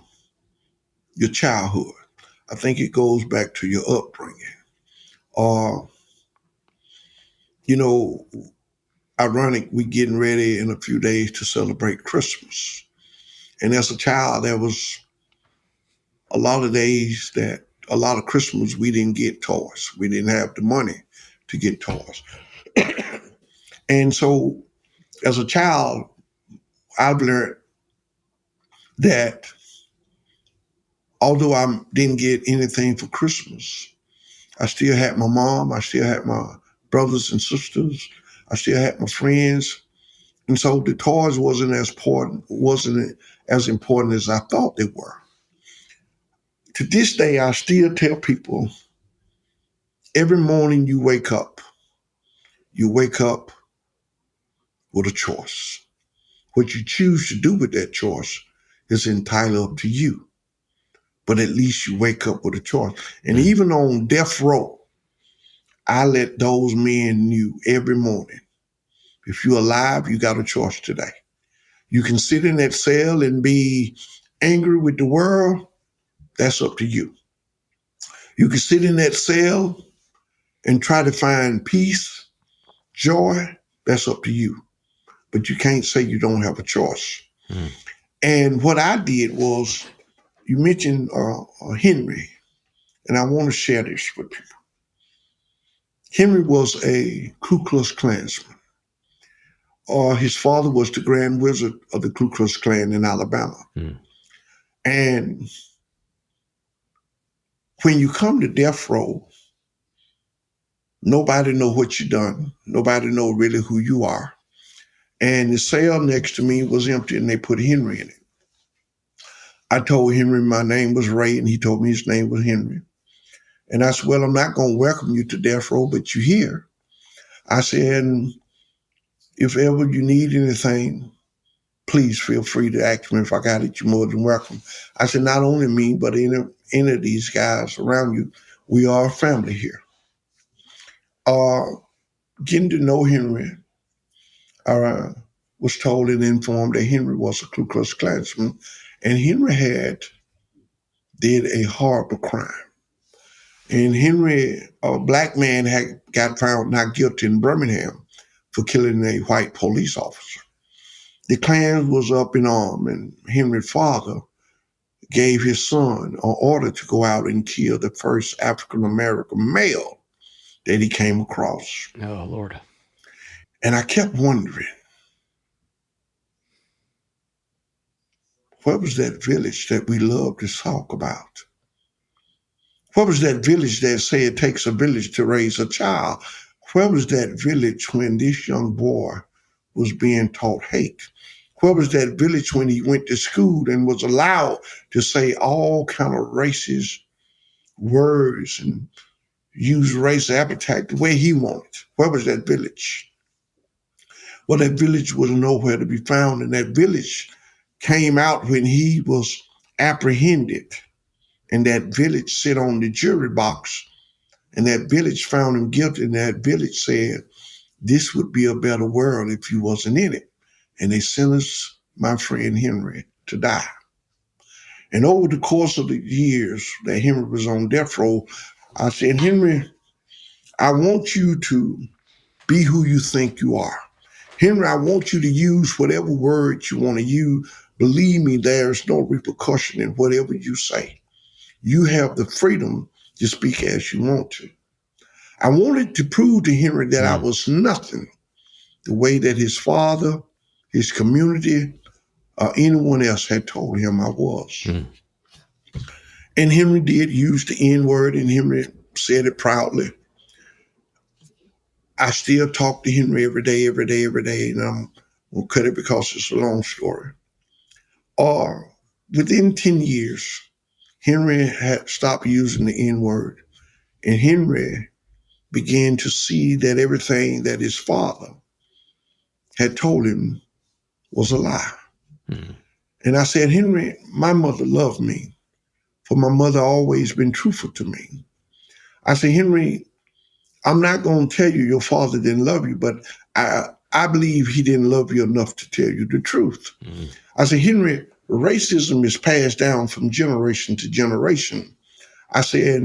your childhood. I think it goes back to your upbringing. You know, ironic, we getting ready in a few days to celebrate Christmas. And as a child, there was a lot of days that a lot of Christmas we didn't get toys. We didn't have the money to get toys. And so as a child, I've learned that although I didn't get anything for Christmas, I still had my mom, I still had my brothers and sisters, I still had my friends. And so the toys wasn't as important as I thought they were. To this day, I still tell people, every morning you wake up with a choice. What you choose to do with that choice is entirely up to you. But at least you wake up with a choice. And even on death row, I let those men know every morning, if you're alive, you got a choice today. You can sit in that cell and be angry with the world. That's up to you. You can sit in that cell and try to find peace, joy. That's up to you. But you can't say you don't have a choice. Mm. And what I did was, you mentioned Henry, and I want to share this with people. Henry was a Ku Klux Klansman. His father was the Grand Wizard of the Ku Klux Klan in Alabama. Mm. And when you come to death row, nobody know what you done. Nobody know really who you are. And the cell next to me was empty, and they put Henry in it. I told Henry my name was Ray, and he told me his name was Henry. And I said, well, I'm not going to welcome you to death row, but you're here. I said, if ever you need anything, please feel free to ask me. If I got it, you're more than welcome. I said, not only me, but any of these guys around you. We are a family here. Getting to know Henry, I was told and informed that Henry was a Ku Klux Klansman, and Henry had did a horrible crime. And Henry, a black man, had got found not guilty in Birmingham for killing a white police officer. The Klan was up in arms, and Henry's father gave his son an order to go out and kill the first African-American male that he came across. Oh, Lord. And I kept wondering, where was that village that we love to talk about? Where was that village that said it takes a village to raise a child? Where was that village when this young boy was being taught hate? Where was that village when he went to school and was allowed to say all kind of racist words and use race appetite the way he wanted? Where was that village? Well, that village was nowhere to be found, and that village came out when he was apprehended, and that village sit on the jury box, and that village found him guilty, and that village said, this would be a better world if you wasn't in it. And they sentenced my friend Henry to die. And over the course of the years that Henry was on death row, I said, Henry, I want you to be who you think you are. Henry, I want you to use whatever words you want to use. Believe me, there's no repercussion in whatever you say. You have the freedom to speak as you want to. I wanted to prove to Henry that I was nothing the way that his father, his community, or anyone else had told him I was. And Henry did use the N-word, and Henry said it proudly. I still talk to Henry every day, and I'm going to cut it because it's a long story. Within 10 years, Henry had stopped using the N-word, and Henry began to see that everything that his father had told him was a lie. And I said, Henry, my mother loved me, for my mother always been truthful to me. I said, Henry, I'm not going to tell you your father didn't love you, but I believe he didn't love you enough to tell you the truth. I said, Henry, racism is passed down from generation to generation. I said,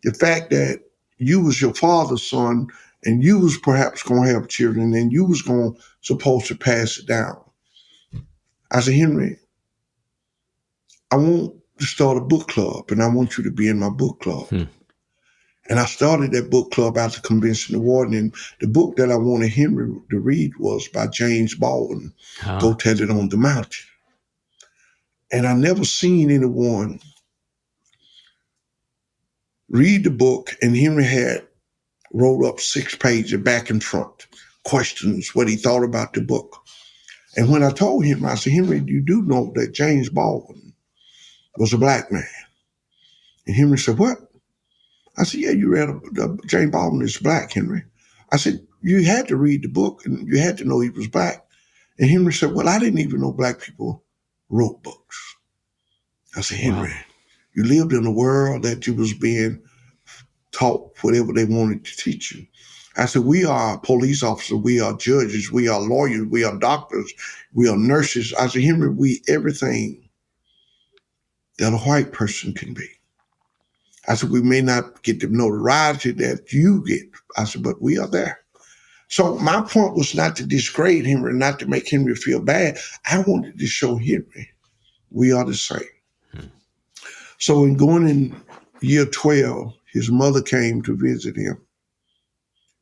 the fact that you was your father's son and you was perhaps going to have children and you was supposed to pass it down. I said, Henry, I want to start a book club and I want you to be in my book club. And I started that book club after convincing the warden. And the book that I wanted Henry to read was by James Baldwin, Go Tell It on the Mountain. And I never seen anyone read the book, and Henry had wrote up 6 pages back and front, questions, what he thought about the book. And when I told him, I said, Henry, you do know that James Baldwin was a black man. And Henry said, what? I said, yeah, you read James Baldwin is black, Henry. I said, you had to read the book and you had to know he was black. And Henry said, well, I didn't even know black people wrote books. I said, Henry, you lived in a world that you was being taught whatever they wanted to teach you. I said, we are police officers, we are judges, we are lawyers, we are doctors, we are nurses. I said, Henry, we everything that a white person can be. I said, we may not get the notoriety that you get. I said, but we are there. So my point was not to disgrade Henry, not to make Henry feel bad. I wanted to show Henry we are the same. So in going in year 12, his mother came to visit him,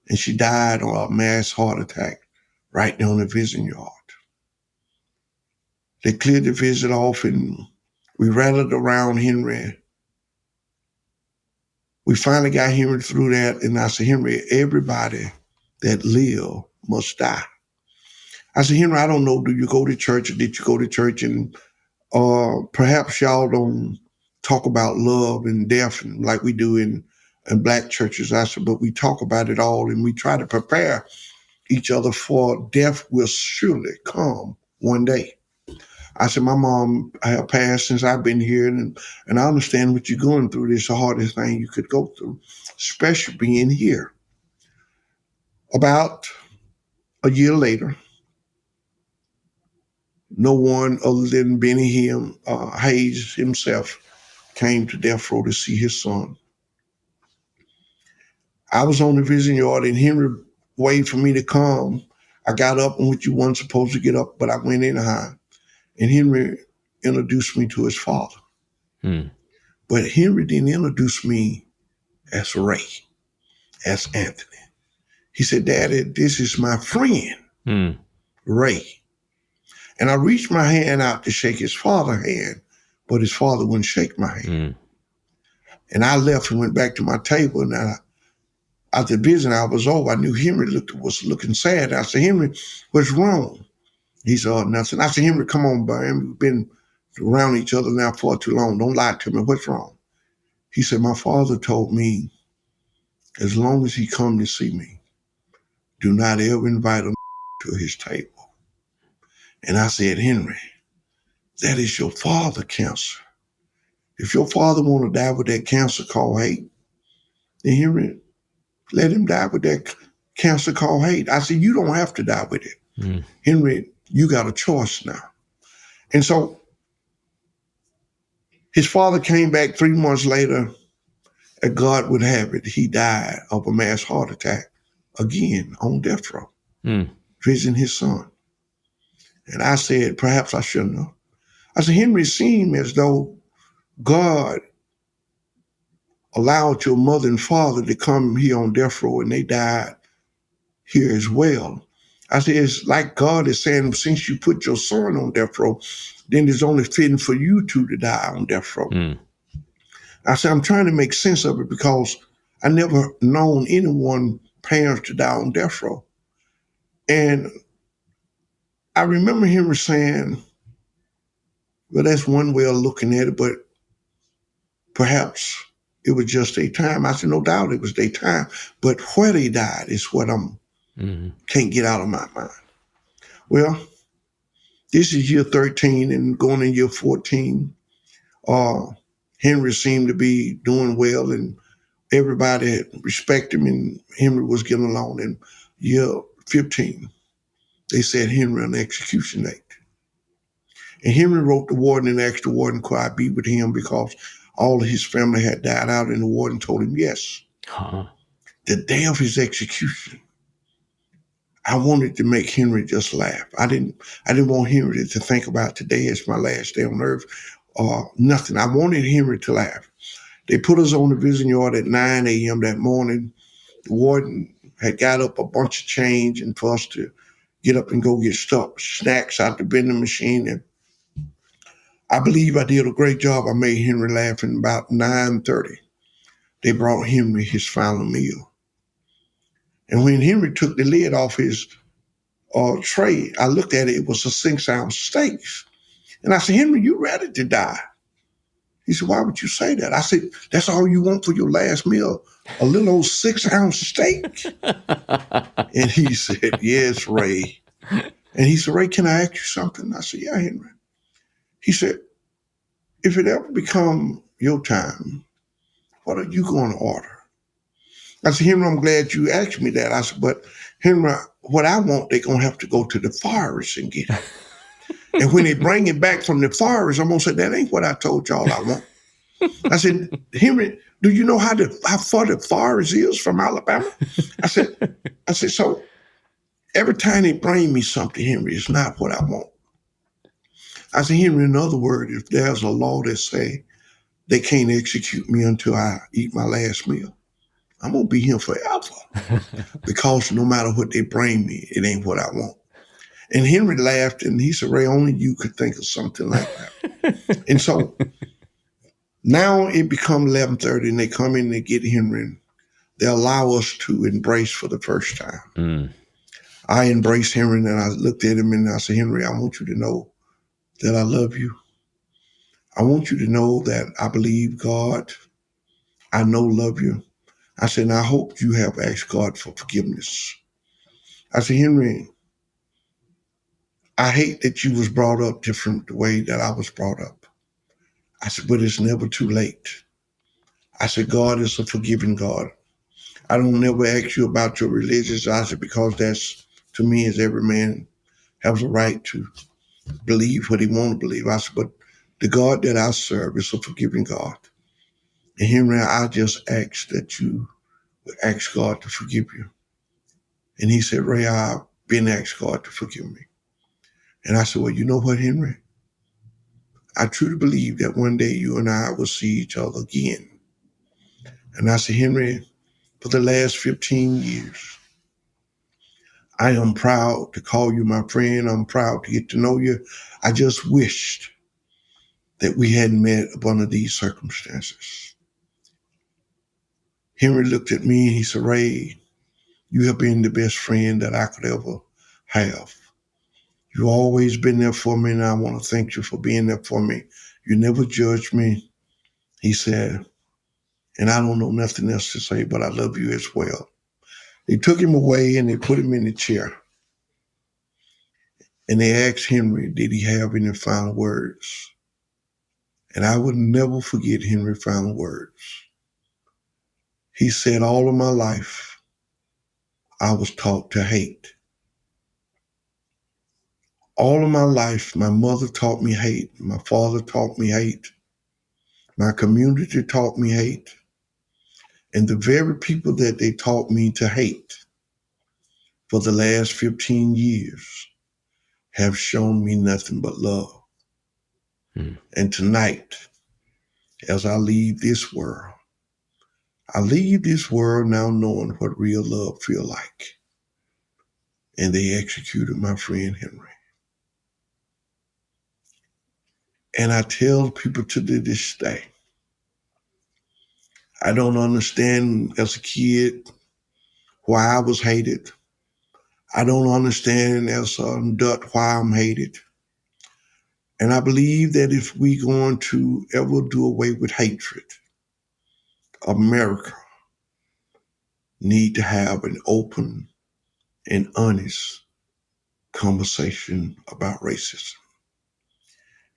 and she died of a mass heart attack right there on the visiting yard. They cleared the visit off, and we rallied around Henry. We finally got Henry through that, and I said, Henry, everybody that live must die. I said, Henry, I don't know, do you go to church or did you go to church? And perhaps y'all don't talk about love and death like we do in black churches. I said, but we talk about it all, and we try to prepare each other for death will surely come one day. I said, my mom have passed since I've been here, and I understand what you're going through. It's the hardest thing you could go through, especially being here. About a year later, no one other than Benny Hayes himself came to death row to see his son. I was on the visiting yard, and Henry waited for me to come. I got up, and which you weren't supposed to get up, but I went in high. And Henry introduced me to his father. Hmm. But Henry didn't introduce me as Ray, as Anthony. He said, Daddy, this is my friend, Ray. And I reached my hand out to shake his father's hand, but his father wouldn't shake my hand. And I left and went back to my table. And after visiting, I was over. I knew Henry was looking sad. I said, Henry, what's wrong? He said, oh, nothing. I said, Henry, come on, Brian. We've been around each other now for too long. Don't lie to me. What's wrong? He said, my father told me, as long as he come to see me, do not ever invite him to his table. And I said, Henry, that is your father cancer. If your father want to die with that cancer called hate, then Henry, let him die with that cancer called hate. I said, you don't have to die with it. Henry, you got a choice now. And so his father came back 3 months later, and God would have it, he died of a mass heart attack again on death row, visiting his son. And I said, perhaps I shouldn't have. I said, Henry, it seemed as though God allowed your mother and father to come here on death row, and they died here as well. I said, it's like God is saying, since you put your son on death row, then it's only fitting for you two to die on death row. I said, I'm trying to make sense of it because I never known anyone parents to die on death row. And I remember him saying, well, that's one way of looking at it, but perhaps it was just their time. I said, no doubt it was their time, but where they died is what can't get out of my mind. Well, this is year 13 and going in year 14. Henry seemed to be doing well, and everybody respected him, and Henry was getting along. In year 15, they said Henry on the execution date. And Henry wrote the warden and asked the warden, could I be with him, because all of his family had died out, and the warden told him yes. The day of his execution, I wanted to make Henry just laugh. I didn't want Henry to think about today is my last day on earth or nothing. I wanted Henry to laugh. They put us on the visiting yard at 9 a.m. that morning. The warden had got up a bunch of change and for us to get up and go get snacks out the vending machine. And I believe I did a great job. I made Henry laugh. And about 9:30, they brought Henry his final meal. And when Henry took the lid off his tray, I looked at it. It was a 6-ounce steak. And I said, Henry, you ready to die? He said, why would you say that? I said, that's all you want for your last meal, a little old 6-ounce steak? And he said, yes, Ray. And he said, Ray, can I ask you something? I said, yeah, Henry. He said, if it ever become your time, what are you going to order? I said, Henry, I'm glad you asked me that. I said, but Henry, what I want, they're going to have to go to the forest and get it. And when they bring it back from the forest, I'm going to say, that ain't what I told y'all I want. I said, Henry, do you know how far the forest is from Alabama? I said, so every time they bring me something, Henry, it's not what I want. I said, Henry, in other words, if there's a law that say they can't execute me until I eat my last meal, I'm going to be here forever because no matter what they bring me, it ain't what I want. And Henry laughed and he said, Ray, only you could think of something like that. And so now it becomes 11:30 and they come in and they get Henry and they allow us to embrace for the first time. I embraced Henry and I looked at him and I said, Henry, I want you to know that I love you. I want you to know that I believe God, I know love you. I said, and I hope you have asked God for forgiveness. I said, Henry, I hate that you was brought up different the way that I was brought up. I said, but it's never too late. I said, God is a forgiving God. I don't never ask you about your religion. I said, because that's, to me, as every man has a right to believe what he want to believe. I said, but the God that I serve is a forgiving God. And Henry, I just ask that you ask God to forgive you. And he said, Ray, I've been asked God to forgive me. And I said, well, you know what, Henry? I truly believe that one day you and I will see each other again. And I said, Henry, for the last 15 years, I am proud to call you my friend. I'm proud to get to know you. I just wished that we hadn't met under these circumstances. Henry looked at me and he said, Ray, you have been the best friend that I could ever have. You've always been there for me, and I want to thank you for being there for me. You never judged me. He said, and I don't know nothing else to say, but I love you as well. They took him away and they put him in the chair. And they asked Henry, did he have any final words? And I would never forget Henry's final words. He said, all of my life, I was taught to hate. All of my life, my mother taught me hate. My father taught me hate. My community taught me hate. And the very people that they taught me to hate for the last 15 years have shown me nothing but love. And tonight, as I leave this world, I leave this world now knowing what real love feel like. And they executed my friend Henry. And I tell people to this day, I don't understand as a kid why I was hated. I don't understand as an adult why I'm hated. And I believe that if we're going to ever do away with hatred, America need to have an open and honest conversation about racism.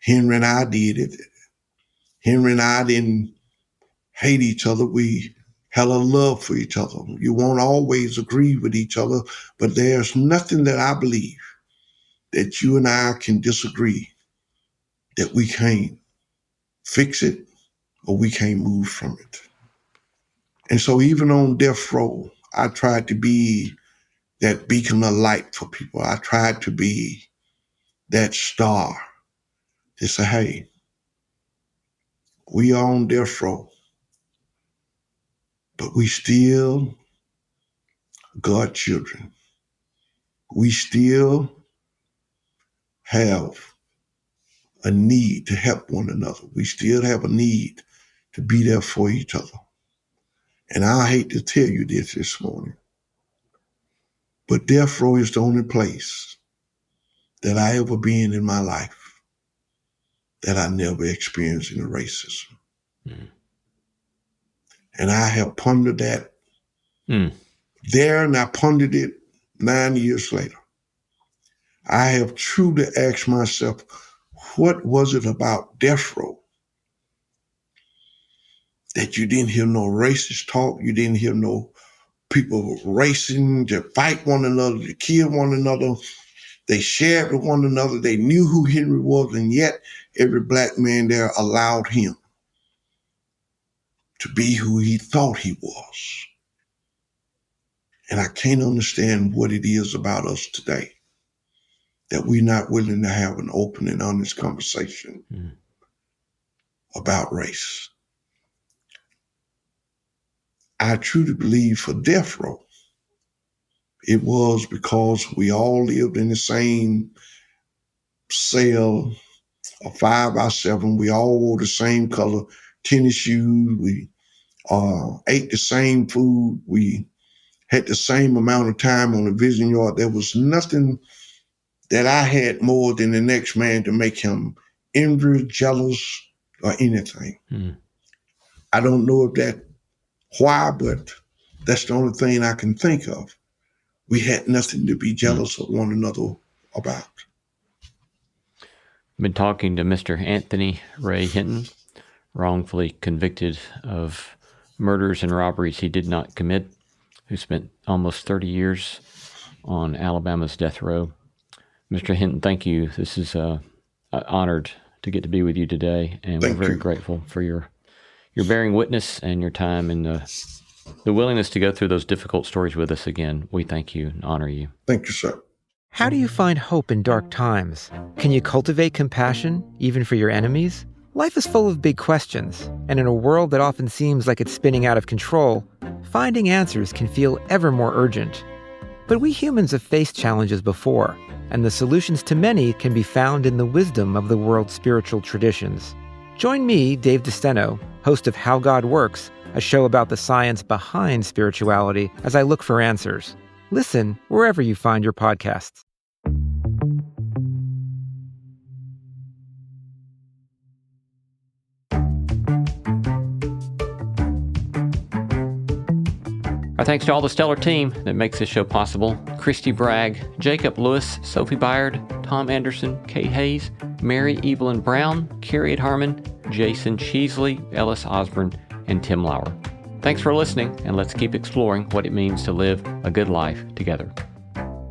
Henry and I did it. Henry and I didn't hate each other. We had a love for each other. You won't always agree with each other, but there's nothing that I believe that you and I can disagree that we can't fix it or we can't move from it. And so even on death row, I tried to be that beacon of light for people. I tried to be that star to say, hey, we are on death row, but we still God children. We still have a need to help one another. We still have a need to be there for each other. And I hate to tell you this morning, but death row is the only place that I ever been in my life that I never experienced any racism. And I have pondered that there, and I pondered it 9 years later. I have truly asked myself, what was it about death row that you didn't hear no racist talk? You didn't hear no people racing to fight one another, to kill one another. They shared with one another. They knew who Henry was, and yet every black man there allowed him to be who he thought he was. And I can't understand what it is about us today that we're not willing to have an open and honest conversation about race. I truly believe for death row, it was because we all lived in the same cell, a 5x7. We all wore the same color tennis shoes. We ate the same food. We had the same amount of time on the vision yard. There was nothing that I had more than the next man to make him envious, jealous, or anything. I don't know if that why, but that's the only thing I can think of. We had nothing to be jealous of one another about. Been talking to Mr. Anthony Ray Hinton, wrongfully convicted of murders and robberies he did not commit, who spent almost 30 years on Alabama's death row. Mr. Hinton, thank you. This is honored to get to be with you today, and we're very grateful for your bearing witness and your time and the willingness to go through those difficult stories with us again. We thank you and honor you. Thank you, sir. How do you find hope in dark times? Can you cultivate compassion, even for your enemies? Life is full of big questions, and in a world that often seems like it's spinning out of control, finding answers can feel ever more urgent. But we humans have faced challenges before, and the solutions to many can be found in the wisdom of the world's spiritual traditions. Join me, Dave DeSteno, host of How God Works, a show about the science behind spirituality, as I look for answers. Listen wherever you find your podcasts. Our thanks to all the stellar team that makes this show possible. Christy Bragg, Jacob Lewis, Sophie Byard, Tom Anderson, Kate Hayes, Mary Evelyn Brown, Carrie Harmon, Jason Cheesley, Ellis Osborne, and Tim Lauer. Thanks for listening, and let's keep exploring what it means to live a good life together.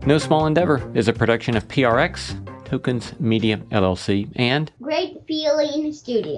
No Small Endeavor is a production of PRX, Tokens Media LLC, and Great Feeling Studio.